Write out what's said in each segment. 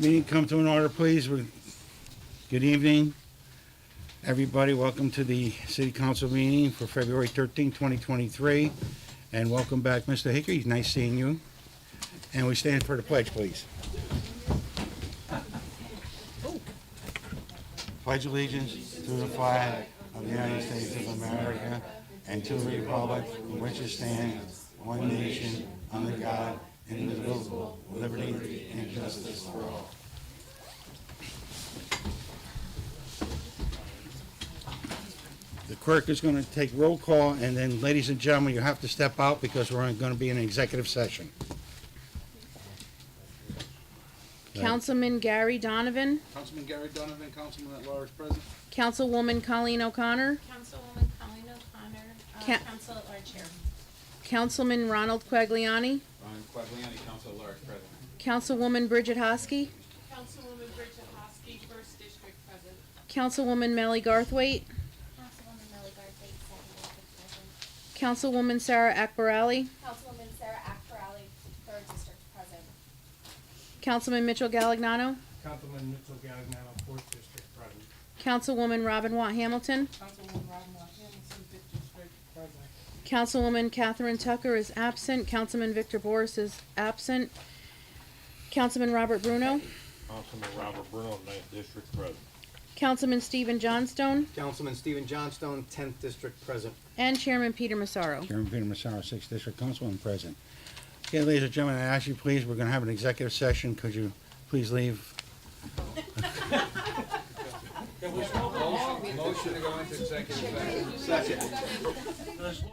Meeting come to an order, please. Good evening, everybody. Welcome to the City Council meeting for February 13, 2023. And welcome back, Mr. Hickory. Nice seeing you. And we stand for the pledge, please. Pledge allegiance to the flag of the United States of America and to the republic for which it stands, one nation, under God, indivisible, with liberty and justice for all. The clerk is going to take roll call, and then, ladies and gentlemen, you have to step out because we're going to be in an executive session. Councilman Gary Donovan. Councilman Gary Donovan, Councilman at Large present. Councilwoman Colleen O'Connor. Councilwoman Colleen O'Connor, Council at Large Chair. Councilman Ronald Quagliani. Ron Quagliani, Council at Large present. Councilwoman Bridget Hosky. Councilwoman Bridget Hosky, First District present. Councilwoman Melly Garthwaite. Councilwoman Melly Garthwaite, Second District present. Councilwoman Sarah Akbarali. Councilwoman Sarah Akbarali, Third District present. Councilman Mitchell Galagnano. Councilman Mitchell Galagnano, 4th District present. Councilwoman Robin Watt Hamilton. Councilwoman Robin Watt Hamilton, 5th District present. Councilwoman Catherine Tucker is absent. Councilman Victor Boris is absent. Councilman Robert Bruno. Councilman Robert Bruno, 9th District present. Councilman Stephen Johnstone. Councilman Stephen Johnstone, 10th District present. And Chairman Peter Massaro. Chairman Peter Massaro, 6th District Councilman present. Okay, ladies and gentlemen, I ask you, please, we're going to have an executive session. Could you please leave? Motion to go into executive session. Second.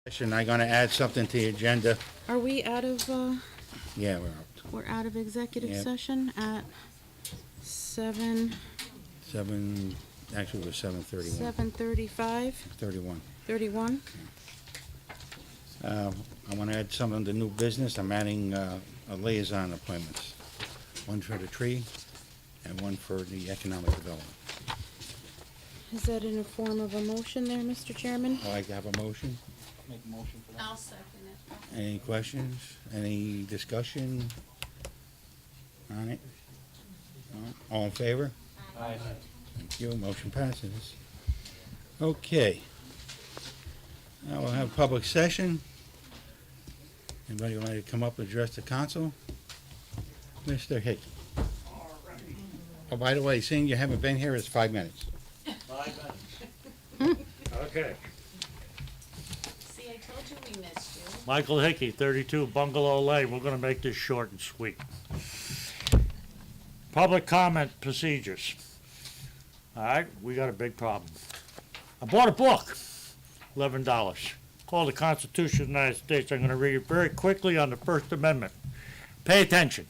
I'm gonna add something to the agenda. Are we out of, Yeah, we're out. we're out of executive Yep. session at 7:31. 7, actually it was 7:31. 7:35, 31. I wanna add something to new business. I'm adding, a liaison appointments. One for the tree and one for the economic development. Is that in the form of a motion there, Mr. Chairman? I'd like to have a motion. Make a motion for that. I'll second it. Any questions? Any discussion on it? No? All in favor? Aye. Thank you. Motion passes. Okay. Now we'll have public session. Anybody would like to come up and address the council? Mr. Hickey. Oh, by the way, seeing you haven't been here, it's 5 minutes. Okay. See, I told you we missed you. Michael Hickey, 32 Bungalow Lane. We're gonna make this short and sweet. Public comment procedures. All right, we got a big problem. I bought a book, $11, called The Constitution of the United States. I'm gonna read it very quickly on the First Amendment. Pay attention.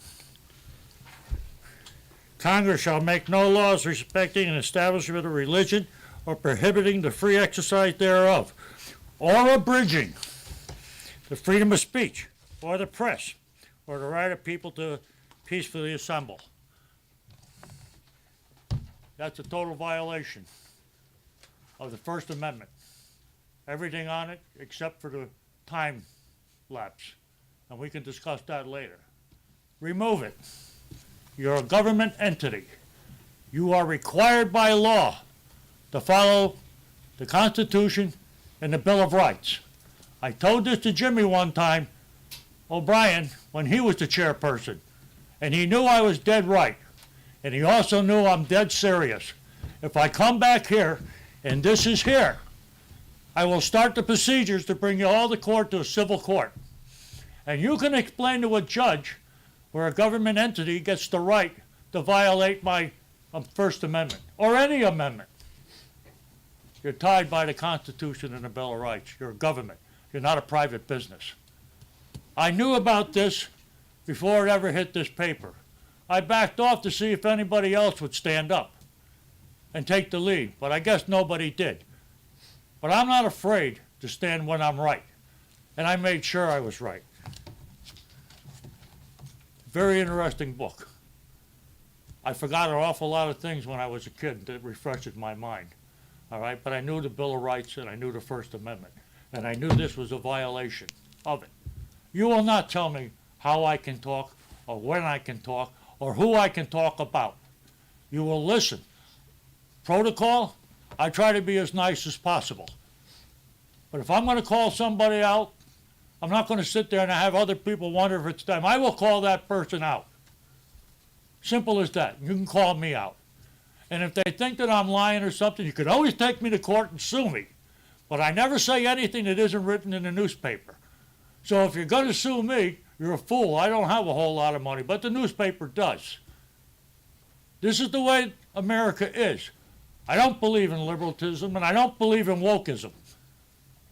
Congress shall make no laws respecting an establishment of religion or prohibiting the free exercise thereof, or abridging the freedom of speech, or the press, or the right of people to peacefully assemble. That's a total violation of the First Amendment. Everything on it except for the time lapse, and we can discuss that later. Remove it. You're a government entity. You are required by law to follow the Constitution and the Bill of Rights. I told this to Jimmy one time, O'Brien, when he was the chairperson, and he knew I was dead right, and he also knew I'm dead serious. If I come back here, and this is here, I will start the procedures to bring you all to court, to a civil court. And you can explain to a judge where a government entity gets the right to violate my First Amendment, or any amendment. You're tied by the Constitution and the Bill of Rights. You're a government. You're not a private business. I knew about this before it ever hit this paper. I backed off to see if anybody else would stand up and take the lead, but I guess nobody did. But I'm not afraid to stand when I'm right, and I made sure I was right. Very interesting book. I forgot an awful lot of things when I was a kid that refreshed my mind. All right, but I knew the Bill of Rights and I knew the First Amendment, and I knew this was a violation of it. You will not tell me how I can talk, or when I can talk, or who I can talk about. You will listen. Protocol, I try to be as nice as possible. But if I'm going to call somebody out, I'm not going to sit there and have other people wonder if it's them. I will call that person out. Simple as that. You can call me out. And if they think that I'm lying or something, you can always take me to court and sue me. But I never say anything that isn't written in the newspaper. So if you're going to sue me, you're a fool. I don't have a whole lot of money, but the newspaper does. This is the way America is. I don't believe in liberalism, and I don't believe in wokeism.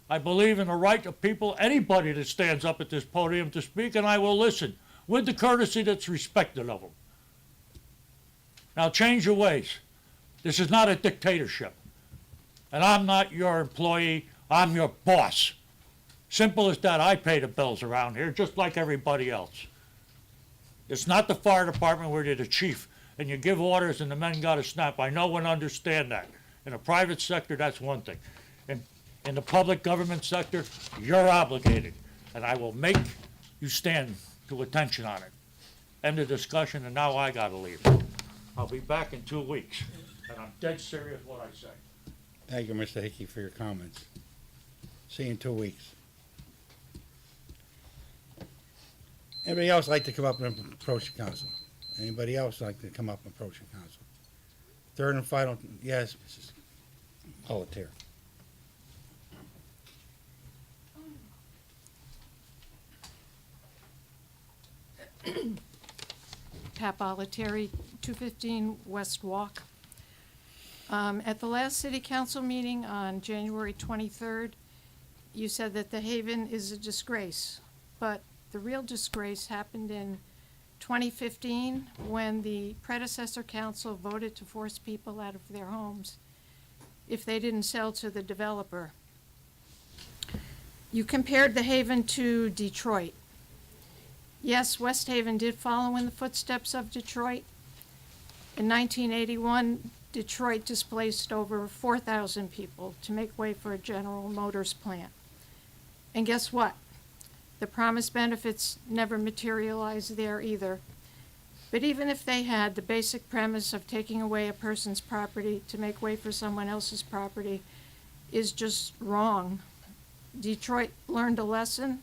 I believe in the right of people, anybody that stands up at this podium to speak, and I will listen with the courtesy that's respected of them. Now change your ways. This is not a dictatorship. And I'm not your employee, I'm your boss. Simple as that. I pay the bills around here just like everybody else. It's not the fire department where you're the chief and you give orders and the men got to snap. I know and understand that. In the private sector, that's one thing. In the public government sector, you're obligated. And I will make you stand to attention on it. End of discussion, and now I got to leave. I'll be back in 2 weeks, and I'm dead serious what I say. Thank you, Mr. Hickey, for your comments. See you in 2 weeks. Anybody else like to come up and approach the council? Anybody else like to come up and approach the council? Third and final, yes, Mrs. Pelletier. Pat Bollettieri, 215 West Walk. At the last city council meeting on January 23rd, you said that the Haven is a disgrace, but the real disgrace happened in 2015 when the predecessor council voted to force people out of their homes if they didn't sell to the developer. You compared the Haven to Detroit. Yes, West Haven did follow in the footsteps of Detroit. In 1981, Detroit displaced over 4,000 people to make way for a General Motors plant. And guess what? The promised benefits never materialized there either. But even if they had, the basic premise of taking away a person's property to make way for someone else's property is just wrong. Detroit learned a lesson.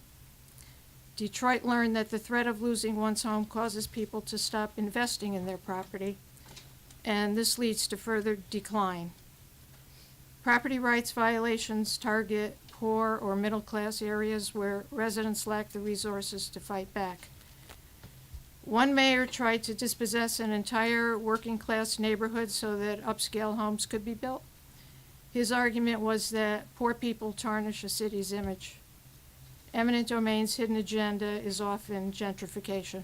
Detroit learned that the threat of losing one's home causes people to stop investing in their property, and this leads to further decline. Property rights violations target poor or middle-class areas where residents lack the resources to fight back. One mayor tried to dispossess an entire working-class neighborhood so that upscale homes could be built. His argument was that poor people tarnish a city's image. Eminent domain's hidden agenda is often gentrification.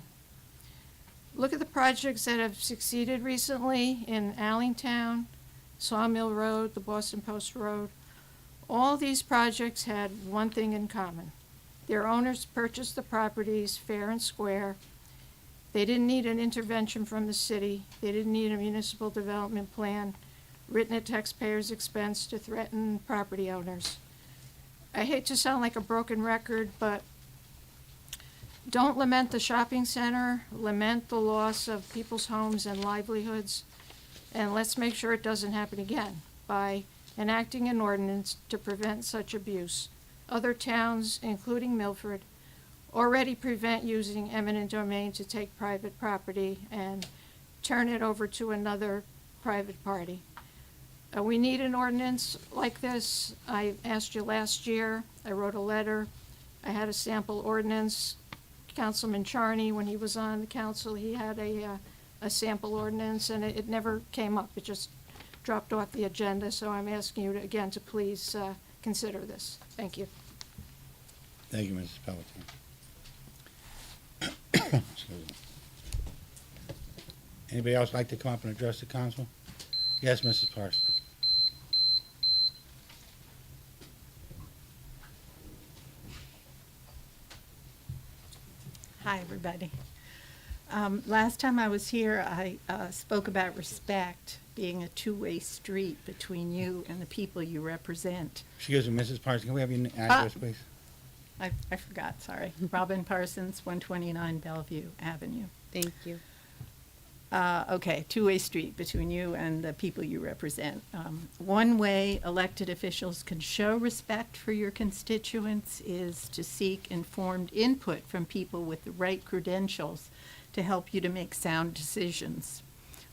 Look at the projects that have succeeded recently in Allentown, Sawmill Road, the Boston Post Road. All these projects had one thing in common. Their owners purchased the properties fair and square. They didn't need an intervention from the city. They didn't need a municipal development plan written at taxpayers' expense to threaten property owners. I hate to sound like a broken record, but don't lament the shopping center, lament the loss of people's homes and livelihoods, and let's make sure it doesn't happen again by enacting an ordinance to prevent such abuse. Other towns, including Milford, already prevent using eminent domain to take private property and turn it over to another private party. We need an ordinance like this. I asked you last year. I wrote a letter. I had a sample ordinance. Councilman Charney, when he was on the council, he had a sample ordinance, and it never came up. It just dropped off the agenda, so I'm asking you to, again, to please consider this. Thank you. Thank you, Mrs. Pelletier. Excuse me. Anybody else like to come up and address the council? Yes, Mrs. Parsons. Hi, everybody. Last time I was here, I spoke about respect being a two-way street between you and the people you represent. Excuse me, Mrs. Parsons, can we have your address, please? I forgot, sorry. Robin Parsons, 129 Bellevue Avenue. Thank you. Okay, two-way street between you and the people you represent. One way elected officials can show respect for your constituents is to seek informed input from people with the right credentials to help you to make sound decisions.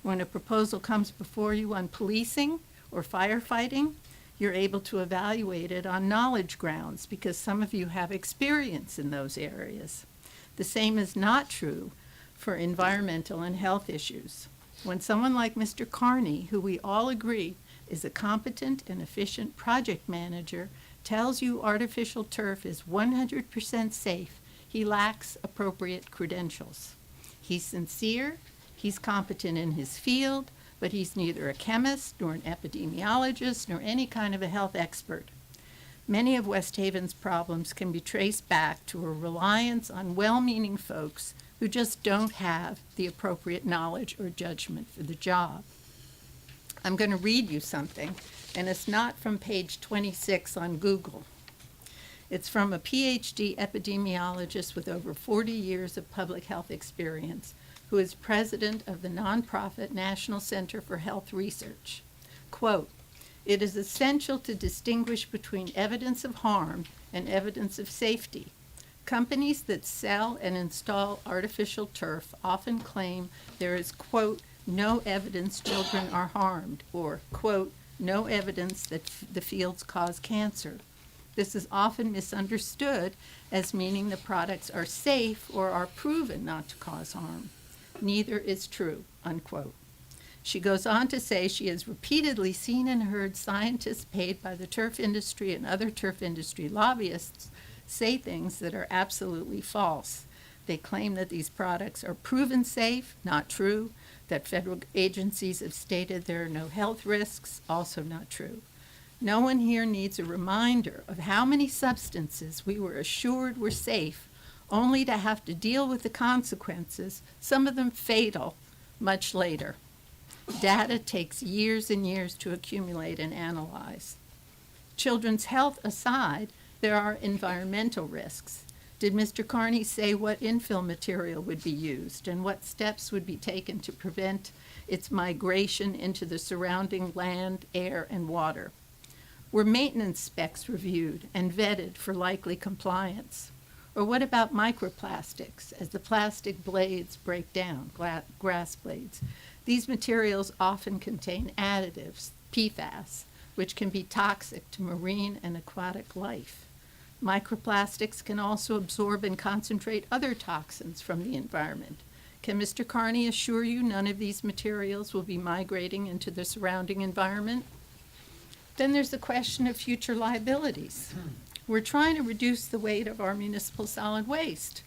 When a proposal comes before you on policing or firefighting, you're able to evaluate it on knowledge grounds because some of you have experience in those areas. The same is not true for environmental and health issues. When someone like Mr. Carney, who we all agree is a competent and efficient project manager, tells you artificial turf is 100% safe, he lacks appropriate credentials. He's sincere, he's competent in his field, but he's neither a chemist nor an epidemiologist nor any kind of a health expert. Many of West Haven's problems can be traced back to a reliance on well-meaning folks who just don't have the appropriate knowledge or judgment for the job. I'm going to read you something, and it's not from page 26 on Google. It's from a PhD epidemiologist with over 40 years of public health experience, who is president of the nonprofit National Center for Health Research. Quote, "It is essential to distinguish between evidence of harm and evidence of safety. Companies that sell and install artificial turf often claim there is, quote, no evidence children are harmed, or, quote, no evidence that the fields cause cancer. This is often misunderstood as meaning the products are safe or are proven not to cause harm. Neither is true," unquote. She goes on to say she has repeatedly seen and heard scientists paid by the turf industry and other turf industry lobbyists say things that are absolutely false. They claim that these products are proven safe, not true, that federal agencies have stated there are no health risks, also not true. No one here needs a reminder of how many substances we were assured were safe, only to have to deal with the consequences, some of them fatal, much later. Data takes years and years to accumulate and analyze. Children's health aside, there are environmental risks. Did Mr. Carney say what infill material would be used and what steps would be taken to prevent its migration into the surrounding land, air, and water? Were maintenance specs reviewed and vetted for likely compliance? Or what about microplastics as the plastic blades break down, grass blades? These materials often contain additives, PFAS, which can be toxic to marine and aquatic life. Microplastics can also absorb and concentrate other toxins from the environment. Can Mr. Carney assure you none of these materials will be migrating into the surrounding environment? Then there's the question of future liabilities. We're trying to reduce the weight of our municipal solid waste.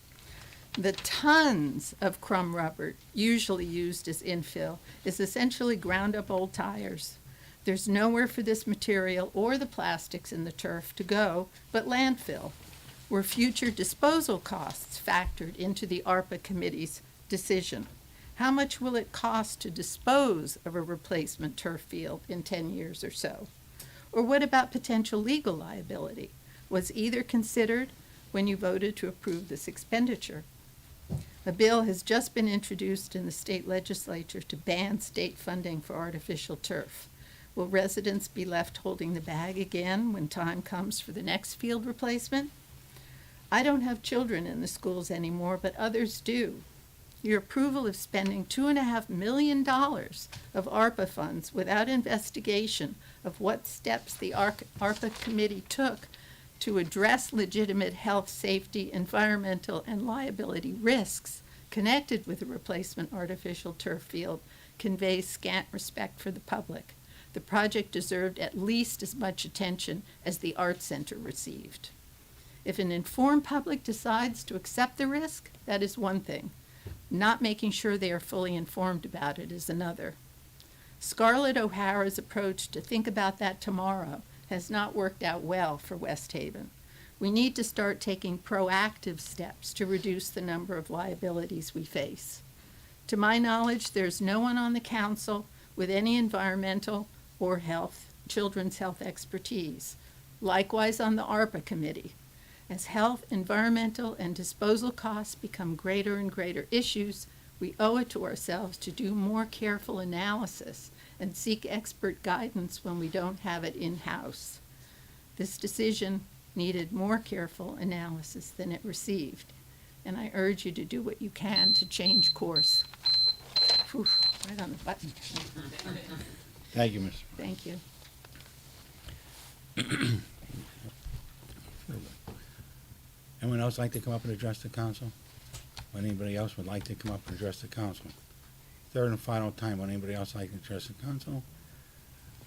The tons of crumb rubber usually used as infill is essentially ground up old tires. There's nowhere for this material or the plastics in the turf to go but landfill. Were future disposal costs factored into the ARPA committee's decision? How much will it cost to dispose of a replacement turf field in 10 years or so? Or what about potential legal liability? Was either considered when you voted to approve this expenditure? A bill has just been introduced in the state legislature to ban state funding for artificial turf. Will residents be left holding the bag again when time comes for the next field replacement? I don't have children in the schools anymore, but others do. Your approval of spending $2.5 million of ARPA funds without investigation of what steps the ARPA committee took to address legitimate health, safety, environmental, and liability risks connected with the replacement artificial turf field conveys scant respect for the public. The project deserved at least as much attention as the Arts Center received. If an informed public decides to accept the risk, that is one thing. Not making sure they are fully informed about it is another. Scarlett O'Hara's approach to think about that tomorrow has not worked out well for West Haven. We need to start taking proactive steps to reduce the number of liabilities we face. To my knowledge, there's no one on the council with any environmental or children's health expertise. Likewise on the ARPA committee. As health, environmental, and disposal costs become greater and greater issues, we owe it to ourselves to do more careful analysis and seek expert guidance when we don't have it in-house. This decision needed more careful analysis than it received, and I urge you to do what you can to change course. Whew, right on the button. Thank you, Ms. Thank you. Anyone else like to come up and address the council? Would anybody else would like to come up and address the council? Third and final time, would anybody else like to address the council?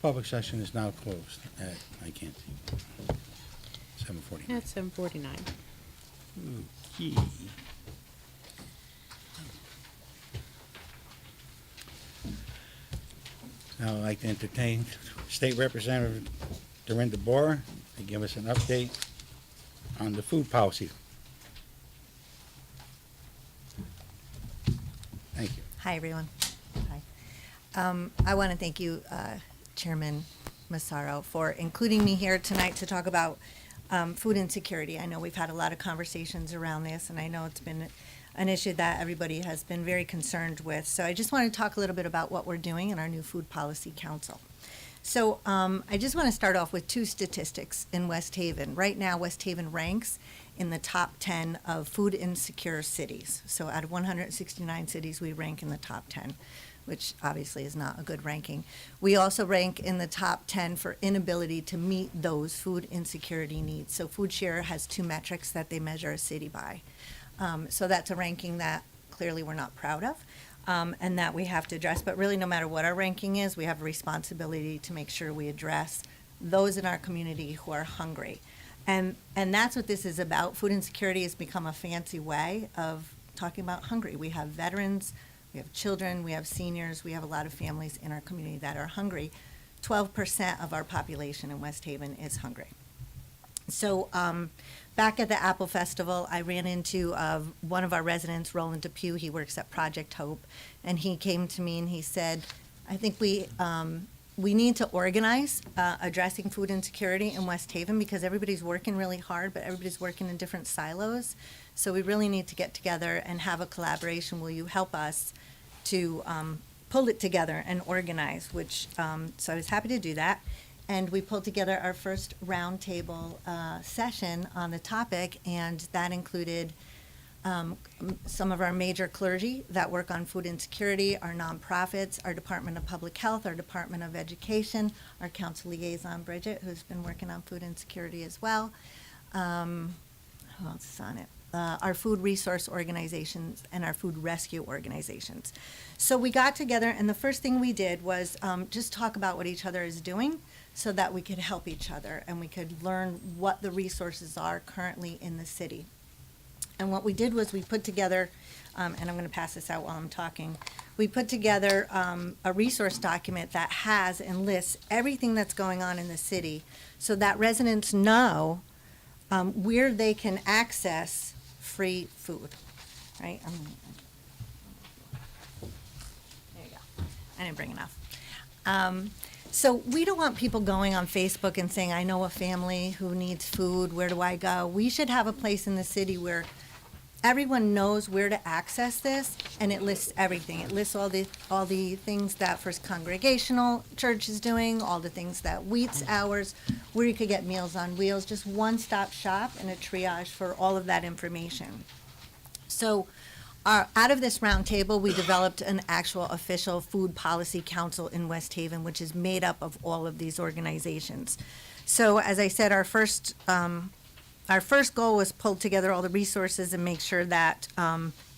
Public session is now closed at, I can't see, 7:49. At 7:49. Okay. Now I'd like to entertain State Representative Dorinda Bora to give us an update on the food policy. Thank you. Hi, everyone. Hi. I want to thank you, Chairman Massaro, for including me here tonight to talk about food insecurity. I know we've had a lot of conversations around this, and I know it's been an issue that everybody has been very concerned with. So I just want to talk a little bit about what we're doing in our new Food Policy Council. So I just want to start off with two statistics in West Haven. Right now, West Haven ranks in the top 10 of food insecure cities. So out of 169 cities, we rank in the top 10, which obviously is not a good ranking. We also rank in the top 10 for inability to meet those food insecurity needs. So Food Share has two metrics that they measure a city by. So that's a ranking that clearly we're not proud of. and that we have to address. But really, no matter what our ranking is, we have a responsibility to make sure we address those in our community who are hungry. And that's what this is about. Food insecurity has become a fancy way of talking about hungry. We have veterans, we have children, we have seniors, we have a lot of families in our community that are hungry. 12% of our population in West Haven is hungry. So back at the Apple Festival, I ran into one of our residents, Roland Depew. He works at Project Hope, and he came to me and he said, I think we need to organize addressing food insecurity in West Haven because everybody's working really hard, but everybody's working in different silos. So we really need to get together and have a collaboration. Will you help us to pull it together and organize, so I was happy to do that. And we pulled together our first roundtable session on the topic, and that included some of our major clergy that work on food insecurity, our nonprofits, our Department of Public Health, our Department of Education, our council liaison, Bridget, who's been working on food insecurity as well. Who else is on it? Our food resource organizations and our food rescue organizations. So we got together, and the first thing we did was just talk about what each other is doing so that we could help each other and we could learn what the resources are currently in the city. And what we did was we put together, and I'm going to pass this out while I'm talking, we put together a resource document that has and lists everything that's going on in the city so that residents know where they can access free food, right? There you go. I didn't bring enough. So we don't want people going on Facebook and saying, I know a family who needs food, where do I go? We should have a place in the city where everyone knows where to access this, and it lists everything. It lists all the things that First Congregational Church is doing, all the things that Wheat's Hours, where you could get Meals on Wheels, just one-stop shop and a triage for all of that information. So out of this roundtable, we developed an actual official food policy council in West Haven, which is made up of all of these organizations. So as I said, our first goal was pull together all the resources and make sure that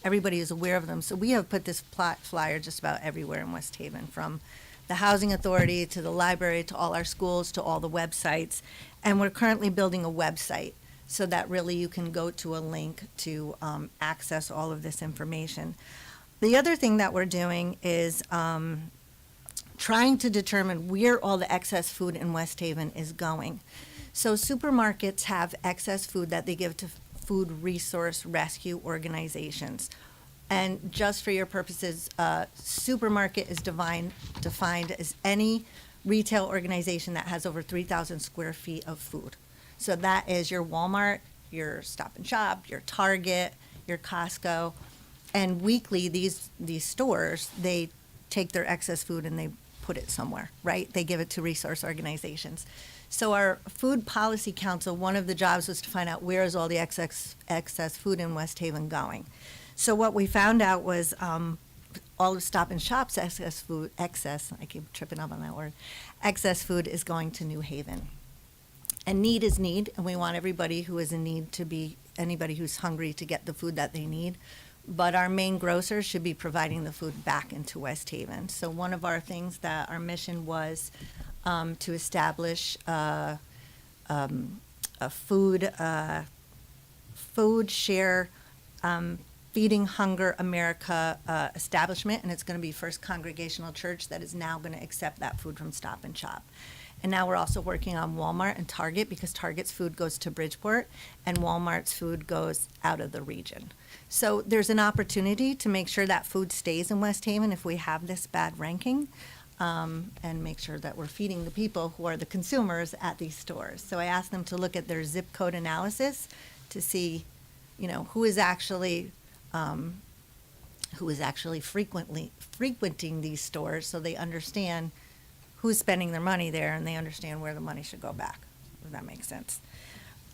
everybody is aware of them. So we have put this flyer just about everywhere in West Haven, from the Housing Authority to the library to all our schools to all the websites. And we're currently building a website so that really you can go to a link to access all of this information. The other thing that we're doing is trying to determine where all the excess food in West Haven is going. So supermarkets have excess food that they give to food resource rescue organizations. And just for your purposes, supermarket is defined as any retail organization that has over 3,000 square feet of food. So that is your Walmart, your Stop and Shop, your Target, your Costco. And weekly, these stores, they take their excess food and they put it somewhere, right? They give it to resource organizations. So our Food Policy Council, one of the jobs was to find out where is all the excess food in West Haven going. So what we found out was all of Stop and Shop's excess, I keep tripping up on that word, excess food is going to New Haven. And need is need, and we want everybody who is in need to be, anybody who's hungry to get the food that they need. But our main grocers should be providing the food back into West Haven. So one of our things that our mission was to establish a food share Feeding Hunger America establishment, and it's going to be First Congregational Church that is now going to accept that food from Stop and Shop. And now we're also working on Walmart and Target, because Target's food goes to Bridgeport and Walmart's food goes out of the region. So there's an opportunity to make sure that food stays in West Haven if we have this bad ranking, and make sure that we're feeding the people who are the consumers at these stores. So I asked them to look at their zip code analysis to see, who is actually frequenting these stores, so they understand who's spending their money there and they understand where the money should go back, if that makes sense.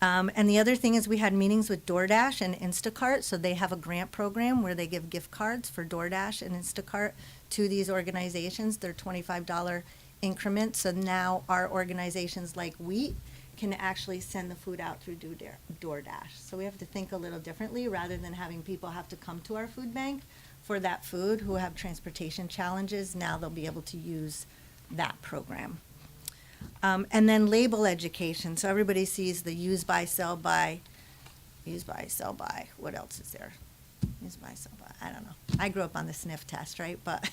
And the other thing is we had meetings with DoorDash and Instacart, so they have a grant program where they give gift cards for DoorDash and Instacart to these organizations. They're $25 increments, so now our organizations like Wheat can actually send the food out through DoorDash. So we have to think a little differently, rather than having people have to come to our food bank. for that food who have transportation challenges. Now they'll be able to use that program. And then label education. So everybody sees the use by, sell by, use by, sell by. What else is there? Use by, sell by. I don't know. I grew up on the sniff test, right? But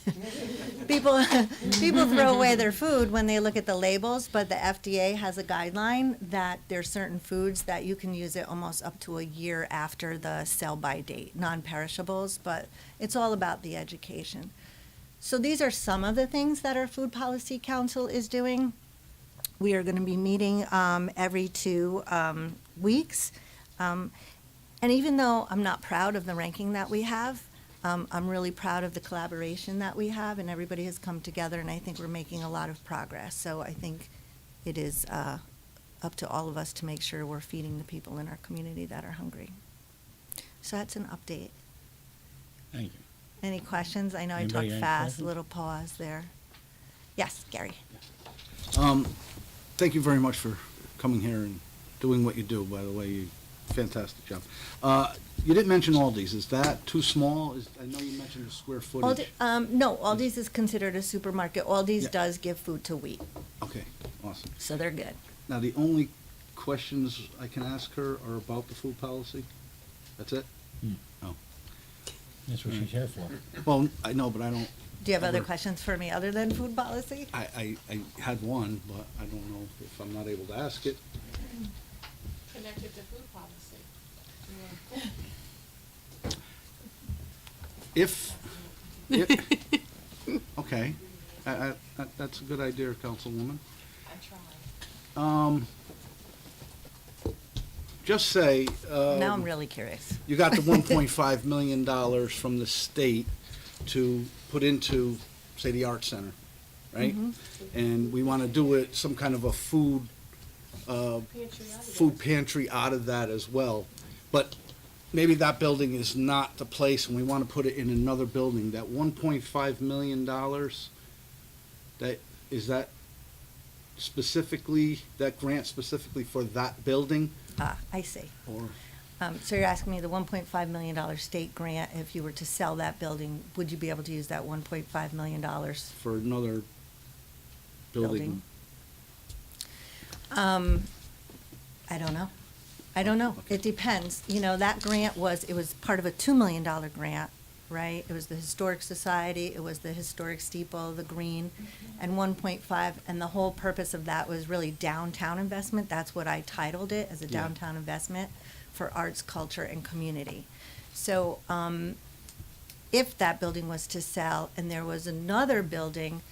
people throw away their food when they look at the labels, but the FDA has a guideline that there's certain foods that you can use it almost up to a year after the sell-by date, non-perishables, but it's all about the education. So these are some of the things that our Food Policy Council is doing. We are going to be meeting every 2 weeks. And even though I'm not proud of the ranking that we have, I'm really proud of the collaboration that we have, and everybody has come together, and I think we're making a lot of progress. So I think it is up to all of us to make sure we're feeding the people in our community that are hungry. So that's an update. Thank you. Any questions? I know I Anybody talked any fast, a questions? little pause there. Yes, Gary. Thank you very much for coming here and doing what you do, by the way. Fantastic job. You didn't mention Aldi's. Is that too small? I know you mentioned the square footage. No, Aldi's is considered a supermarket. Aldi's Yeah. does give food to we, Okay, awesome. so they're good. Now, the only questions I can ask her are about the food policy? That's it? Oh. That's what she's here for. Well, I know, but I don't, Do you have other Ever. questions for me other than food policy? I had one, but I don't know if I'm not able to ask it. Connected to food policy. If, okay, that's a good idea, Councilwoman. I tried. Just say, Now I'm really curious. you got the $1.5 million from the state to put into, say, the Art Center, right? And we want to do it, some kind of a food pantry out of that as well. But maybe that building is not the place, and we want to put it in another building. That $1.5 million, is that specifically, that grant specifically for that building? I see. Or, So you're asking me the $1.5 million state grant, if you were to sell that building, would you be able to use that $1.5 million for another building? I don't know. I don't know. It depends. You know, that grant it was part of a $2 million grant, right? It was the Historic Society, it was the Historic Steeple, the Green, and 1.5, and the whole purpose of that was really downtown investment. That's what I titled it, as a Yeah. downtown investment for arts, culture, and community. So, if that building was to sell and there was another building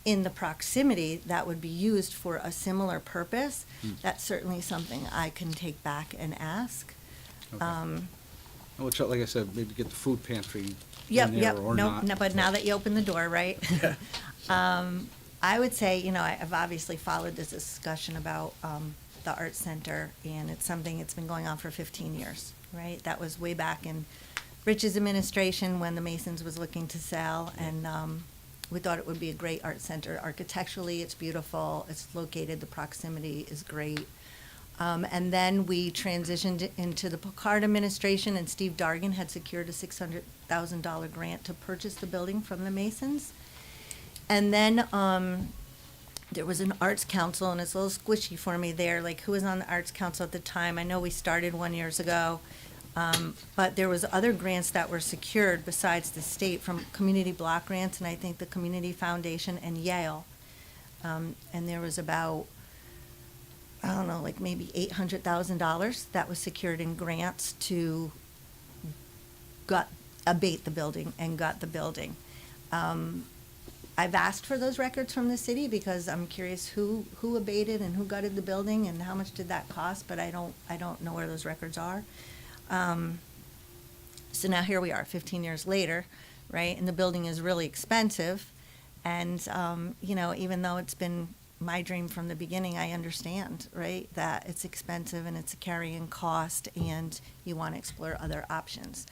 in the proximity that would be used for a similar purpose, that's certainly something I can take back and ask. Okay. Which, like I said, maybe get the food pantry Yep, in there yep, or no, not. no, but now that you open the door, right? I would say, you know, I've obviously followed this discussion about the Art Center, and it's something that's been going on for 15 years, right? That was way back in Rich's administration when the Masons was looking to sell, and we thought it would be a great art center. Architecturally, it's beautiful, it's located, the proximity is great. And then we transitioned into the Picard administration, and Steve Dargan had secured a $600,000 grant to purchase the building from the Masons. And then there was an Arts Council, and it's a little squishy for me there, like who was on the Arts Council at the time? I know we started 1 year ago, but there was other grants that were secured besides the state from community block grants, and I think the Community Foundation and Yale. And there was about, I don't know, like maybe $800,000 that was secured in grants to abate the building and gut the building. I've asked for those records from the city because I'm curious who abated and who gutted the building and how much did that cost, but I don't know where those records are. So now here we are, 15 years later, right? And the building is really expensive. And, you know, even though it's been my dream from the beginning, I understand, right, that it's expensive and it's a carrying cost and you want to explore other options.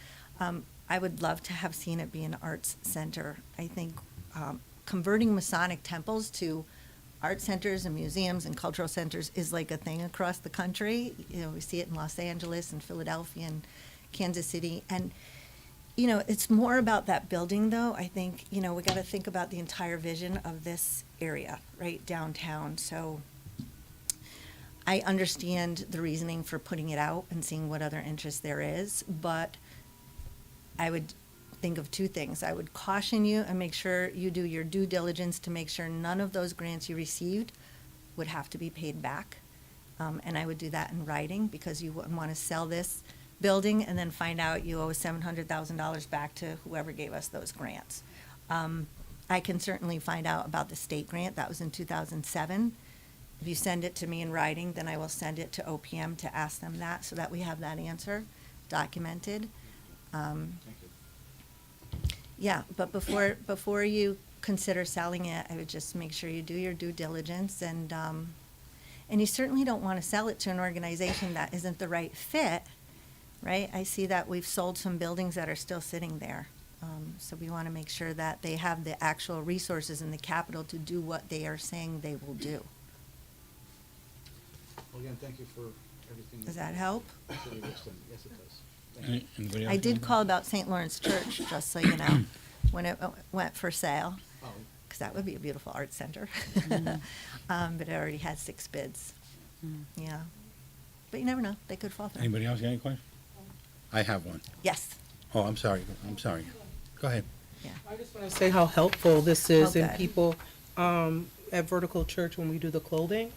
I would love to have seen it be an arts center. I think converting Masonic temples to art centers and museums and cultural centers is like a thing across the country. You know, we see it in Los Angeles and Philadelphia and Kansas City. And you know, it's more about that building, though. I think, you know, we got to think about the entire vision of this area, right, downtown. So I understand the reasoning for putting it out and seeing what other interest there is, but I would think of two things. I would caution you and make sure you do your due diligence to make sure none of those grants you received would have to be paid back. And I would do that in writing, because you wouldn't want to sell this building and then find out you owe $700,000 back to whoever gave us those grants. I can certainly find out about the state grant. That was in 2007. If you send it to me in writing, then I will send it to OPM to ask them that, so that we have that answer documented. Thank you. Yeah, but before you consider selling it, I would just make sure you do your due diligence, and you certainly don't want to sell it to an organization that isn't the right fit, right? I see that we've sold some buildings that are still sitting there. So we want to make sure that they have the actual resources and the capital to do what they are saying they will do. Well, again, thank you for everything. Does that help? Yes, it does. Thank you. Anybody else? I did call about St. Lawrence Church, just so you know, when it went for sale, Oh, because that would be a beautiful art center. But it already had 6 bids. Yeah. But you never know, they could fall through. Anybody else got any questions? I have one. Yes, Oh, I'm sorry. Go ahead. I just want to say how helpful this is, and Okay. people, at Vertical Church, when we do the clothing,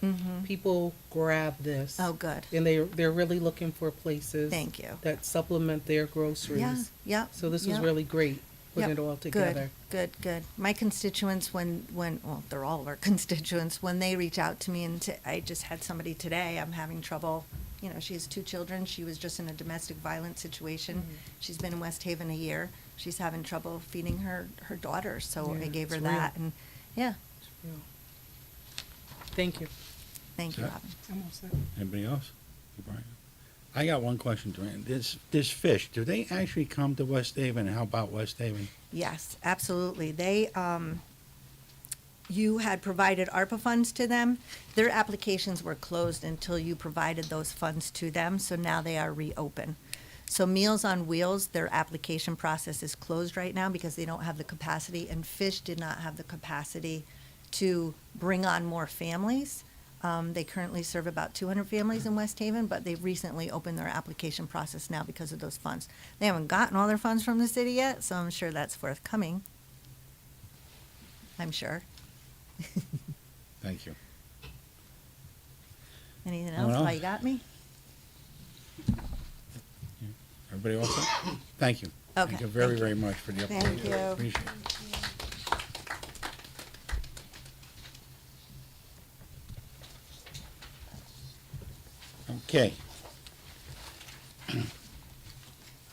people grab this. oh, good. And they're really looking for places. Thank you. That supplement their Yeah, groceries. yeah. So this was yeah. really great, putting Yep, it all together. Good. My constituents, well, they're all of our constituents, when they reach out to me, and I just had somebody today, I'm having trouble, you know, she has 2 children, she was just in a domestic violence situation. She's been in West Haven a year, she's having trouble feeding her daughter, so I Yeah, gave her it's that, real. and, yeah, Yeah. Thank you. thank you, Yeah. Robin. I'm all set. Anybody else? Brian? I got one question, Joanne. This fish, do they actually come to West Haven? How about West Haven? Yes, absolutely. They, you had provided ARPA funds to them. Their applications were closed until you provided those funds to them, so now they are reopened. So Meals on Wheels, their application process is closed right now because they don't have the capacity, and Fish did not have the capacity to bring on more families. They currently serve about 200 families in West Haven, but they've recently opened their application process now because of those funds. They haven't gotten all their funds from the city yet, so I'm sure that's forthcoming. I'm sure. Thank you. Anything Anyone else? else? Why you got me? Everybody all set? Thank you. Okay, Thank you very, thank you. very much for the update. Thank you. Appreciate it. Okay.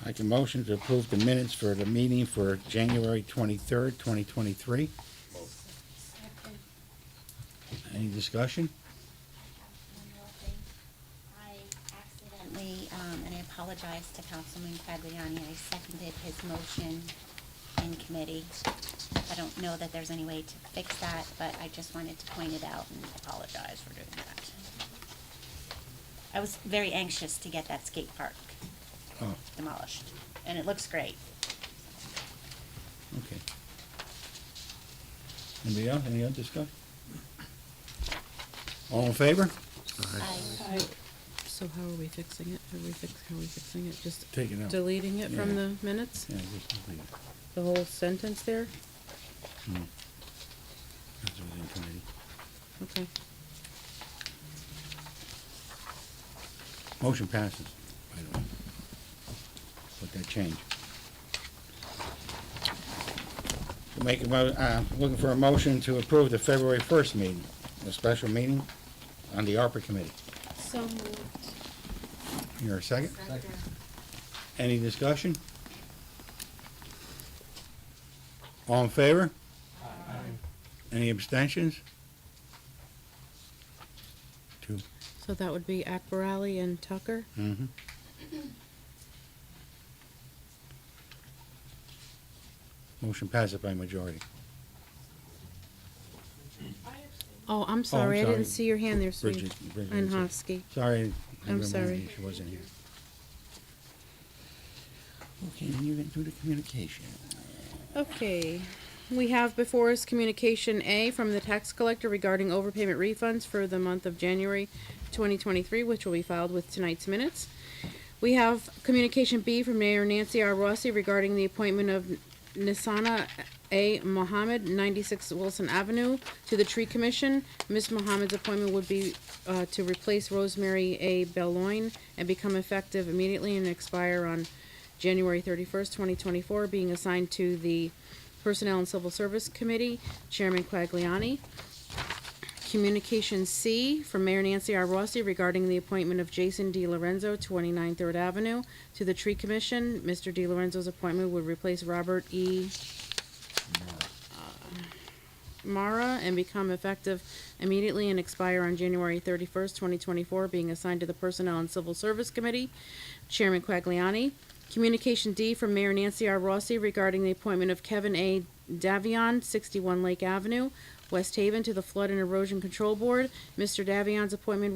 I can motion to approve the minutes for the meeting for January 23rd, 2023. Any discussion? One more thing. I accidentally, and I apologize to Councilman Quagliani, I seconded his motion in committee. I don't know that there's any way to fix that, but I just wanted to point it out and apologize for doing that. I was very anxious to get that skate park Oh, demolished, and it looks great. okay. Anybody else? Any other discussion? All in favor? I So how are we fixing it? How are we fixing it? Just Take it out. deleting it from Yeah. the minutes? Yeah, just leave it. The whole sentence there? That's within committee. Okay. Motion passes, by the way. With that change. Looking for a motion to approve the February 1st meeting, a special meeting on the ARPA committee. So moved. Here, a second? Any discussion? All in favor? Any abstentions? 2. So that would be Akbarali and Tucker? Mm-hmm. Motion passes by majority. Oh, I'm sorry. I didn't sorry. see your hand there, sweetie. Bridget And didn't see. Hosky. Sorry. I I'm reminded sorry. you She wasn't here. Okay, then you can do the communication. Okay, we have before us Communication A from the tax collector regarding overpayment refunds for the month of January 2023, which will be filed with tonight's minutes. We have Communication B from Mayor Nancy R. Rossi regarding the appointment of Nisana A. Mohammed, 96 Wilson Avenue, to the Tree Commission. Ms. Mohammed's appointment would be to replace Rosemary A. Belloin and become effective immediately and expire on January 31st, 2024, being assigned to the Personnel and Civil Service Committee, Chairman Quagliani. Communication C from Mayor Nancy R. Rossi regarding the appointment of Jason D. Lorenzo, 29 Third Avenue, to the Tree Commission. Mr. D. Lorenzo's appointment would replace Robert E. Mara and become effective immediately and expire on January 31st, 2024, being assigned to the Personnel and Civil Service Committee, Chairman Quagliani. Communication D from Mayor Nancy R. Rossi regarding the appointment of Kevin A. Davion, 61 Lake Avenue, West Haven, to the Flood and Erosion Control Board. Mr. Davion's appointment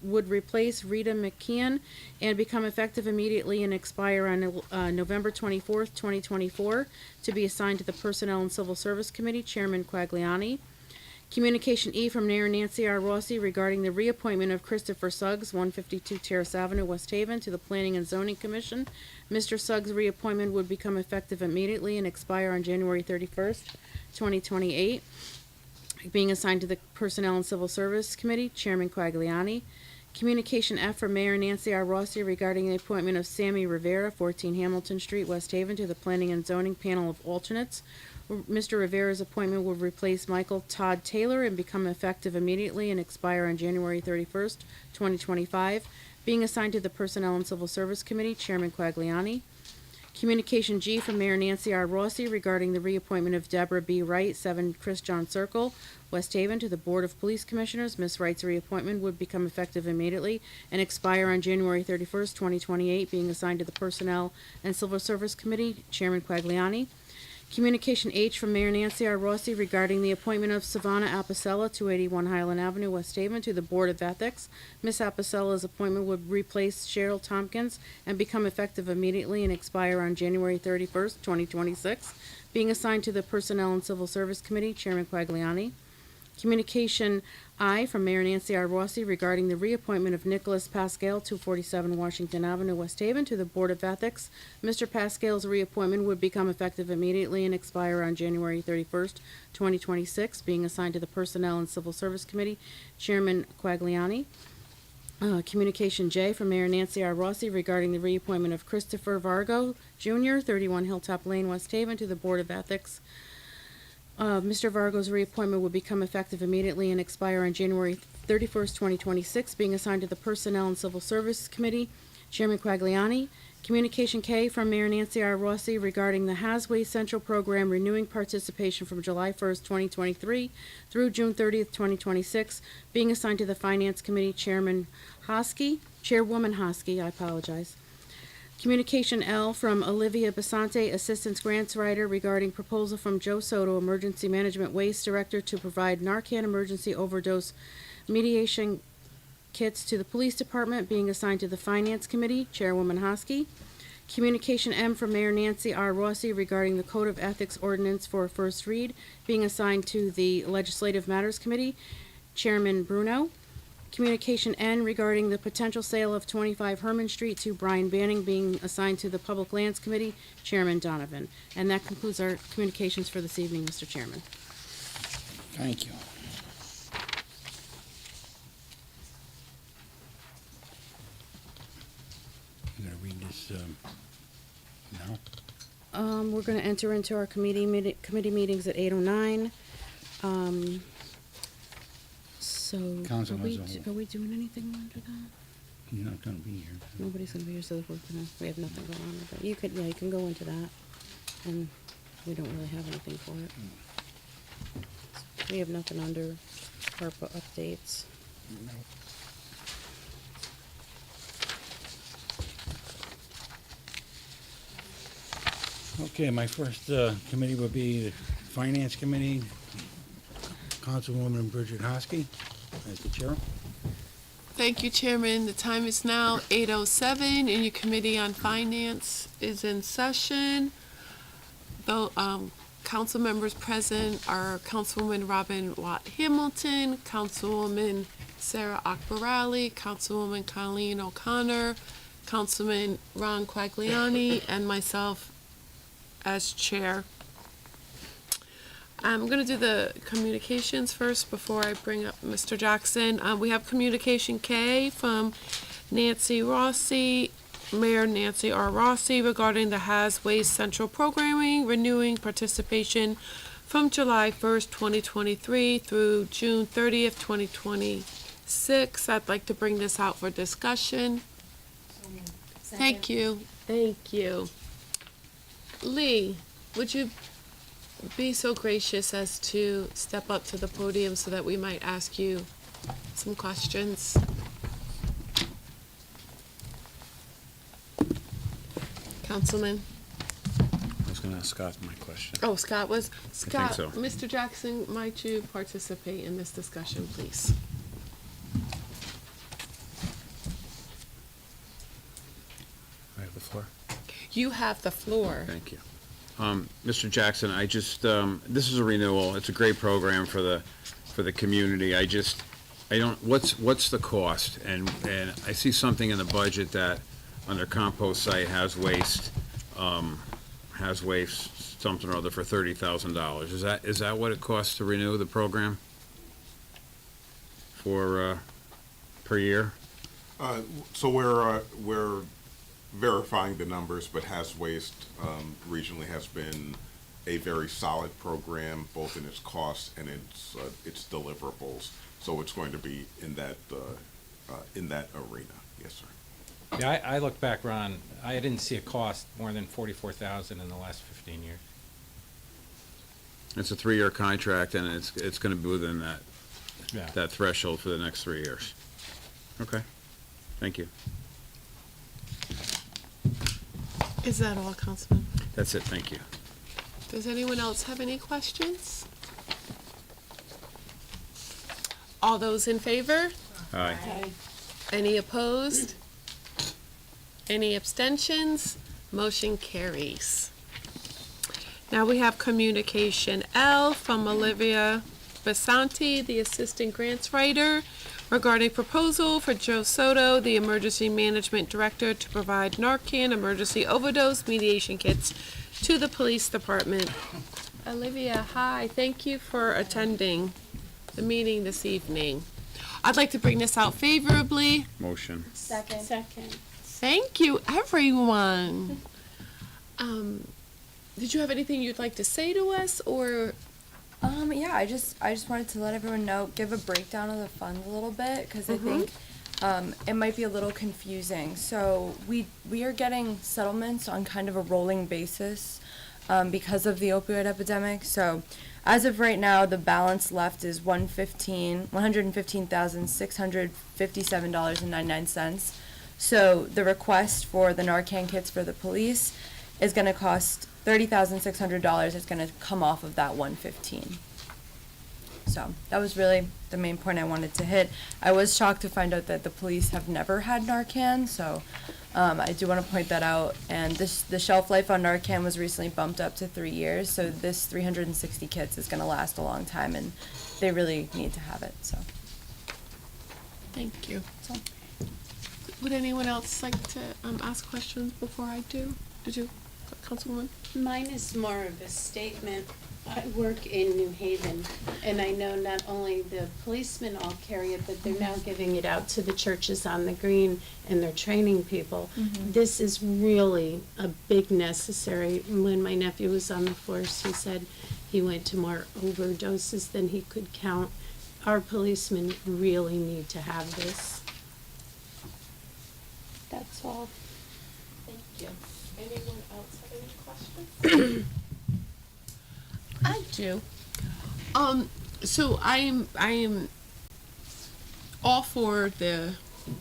would replace Rita McKeon and become effective immediately and expire on November 24th, 2024, to be assigned to the Personnel and Civil Service Committee, Chairman Quagliani. Communication E from Mayor Nancy R. Rossi regarding the reappointment of Christopher Suggs, 152 Terrace Avenue, West Haven, to the Planning and Zoning Commission. Mr. Suggs' reappointment would become effective immediately and expire on January 31st, 2028, being assigned to the Personnel and Civil Service Committee, Chairman Quagliani. Communication F from Mayor Nancy R. Rossi regarding the appointment of Sammy Rivera, 14 Hamilton Street, West Haven, to the Planning and Zoning Panel of Alternates. Mr. Rivera's appointment will replace Michael Todd Taylor and become effective immediately and expire on January 31st, 2025, being assigned to the Personnel and Civil Service Committee, Chairman Quagliani. Communication G from Mayor Nancy R. Rossi regarding the reappointment of Deborah B. Wright, 7 Chris John Circle, West Haven, to the Board of Police Commissioners. Ms. Wright's reappointment would become effective immediately and expire on January 31st, 2028, being assigned to the Personnel and Civil Service Committee, Chairman Quagliani. Communication H from Mayor Nancy R. Rossi regarding the appointment of Savannah Apicella, 281 Highland Avenue, West Haven, to the Board of Ethics. Ms. Apicella's appointment would replace Cheryl Tompkins and become effective immediately and expire on January 31st, 2026, being assigned to the Personnel and Civil Service Committee, Chairman Quagliani. Communication I from Mayor Nancy R. Rossi regarding the reappointment of Nicholas Pascal, 247 Washington Avenue, West Haven, to the Board of Ethics. Mr. Pascal's reappointment would become effective immediately and expire on January 31st, 2026, being assigned to the Personnel and Civil Service Committee, Chairman Quagliani. Communication J from Mayor Nancy R. Rossi regarding the reappointment of Christopher Vargo, Jr., 31 Hilltop Lane, West Haven, to the Board of Ethics. Mr. Vargo's reappointment would become effective immediately and expire on January 31st, 2026, being assigned to the Personnel and Civil Service Committee, Chairman Quagliani. Communication K from Mayor Nancy R. Rossi regarding the Hasway Central Program renewing participation from July 1st, 2023 through June 30th, 2026, being assigned to the Finance Committee, Chairwoman Hosky, I apologize. Communication L from Olivia Basante, Assistant Grants Writer, regarding proposal from Joe Soto, Emergency Management Waste Director, to provide Narcan emergency overdose mediation kits to the Police Department, being assigned to the Finance Committee, Chairwoman Hosky. Communication M from Mayor Nancy R. Rossi regarding the Code of Ethics Ordinance for a first read, being assigned to the Legislative Matters Committee, Chairman Bruno. Communication N regarding the potential sale of 25 Herman Street to Brian Banning, being assigned to the Public Lands Committee, Chairman Donovan. And that concludes our communications for this evening, Mr. Chairman. Thank you. I'm gonna read this, now. We're gonna enter into our committee meetings at 8:09. So, Council as a whole. are we doing anything under that? He's not gonna be here. Nobody's gonna be here, so we have nothing going on with that. You can go into that, and we don't really have anything for it. We have nothing under ARPA updates. Okay, my first committee will be the Finance Committee, Councilwoman Bridget Hosky as the chair. Thank you, Chairman. The time is now 8:07, and your Committee on Finance is in session. The council members present are Councilwoman Robin Watt Hamilton, Councilwoman Sarah Akbarali, Councilwoman Colleen O'Connor, Councilman Ron Quagliani, and myself as chair. I'm going to do the communications first before I bring up Mr. Jackson. We have communication K from Nancy Rossi, Mayor Nancy R. Rossi, regarding the Has Waste Central Programming, renewing participation from July 1st, 2023 through June 30th, 2026. I'd like to bring this out for discussion. Thank you. Thank you. Lee, would you be so gracious as to step up to the podium so that we might ask you some questions? Councilman? I was gonna ask Scott my question. Oh, Scott was. Scott, so. Mr. Jackson, might you participate in this discussion, please? I have the floor. You have the floor. Thank you. Mr. Jackson, I just, this is a renewal. It's a great program for the community. I don't, what's the cost? And I see something in the budget that under compost site has waste something or other for $30,000. Is that what it costs to renew the program for, per year? So we're verifying the numbers, but Has Waste regionally has been a very solid program, both in its cost and its deliverables. So it's going to be in that arena. Yes, sir. Yeah, I look back, Ron, I didn't see a cost more than $44,000 in the last 15 years. It's a 3-year contract, and it's going to be within Yeah. that threshold for the next 3 years. Okay, thank you. Is that all, Councilman? That's it, thank you. Does anyone else have any questions? All those in favor? Aye. Any opposed? Any abstentions? Motion carries. Now we have communication L from Olivia Basanti, the Assistant Grants Writer, regarding proposal for Joe Soto, the Emergency Management Director, to provide Narcan emergency overdose mediation kits to the police department. Olivia, hi. Thank you for attending the meeting this evening. I'd like to bring this out favorably. Motion. Second. Thank you, everyone. Did you have anything you'd like to say to us, or? Yeah, I just wanted to let everyone know, give a breakdown of the funds a little bit, because I think it might be a little confusing. So we are getting settlements on kind of a rolling basis because of the opioid epidemic. So as of right now, the balance left is $115,657.99. So the request for the Narcan kits for the police is going to cost $30,600. It's going to come off of that $115,000. So that was really the main point I wanted to hit. I was shocked to find out that the police have never had Narcan, so I do want to point that out. And the shelf life on Narcan was recently bumped up to 3 years, so this 360 kits is going to last a long time, and they really need to have it. So Thank you. Would anyone else like to ask questions before I do? Did you, Councilwoman? Mine is more of a statement. I work in New Haven, and I know not only the policemen all carry it, but they're now giving it out to the churches on the green, and they're training people. This is really a big necessary. When my nephew was on the force, he said he went to more overdoses than he could count. Our policemen really need to have this. That's all. Thank you. Anyone else have any questions? I do. So I am all for the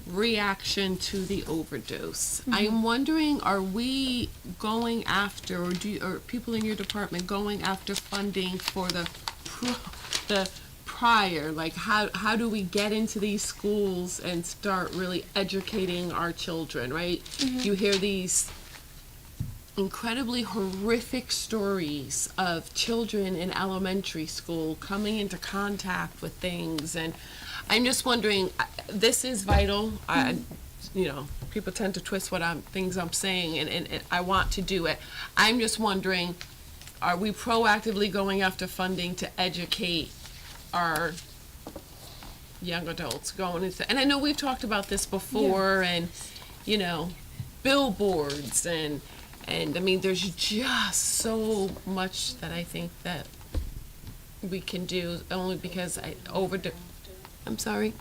reaction to the overdose. I am wondering, are we going after, or are people in your department going after funding for the prior, like how do we get into these schools and start really educating our children, right? You hear these incredibly horrific stories of children in elementary school coming into contact with things, and I'm just wondering, this is vital. People tend to twist things I'm saying, and I want to do it. I'm just wondering, are we proactively going after funding to educate our young adults going into, and I know we've talked about this before, and billboards and I mean, there's just so much that I think that we can do, only because I'm sorry.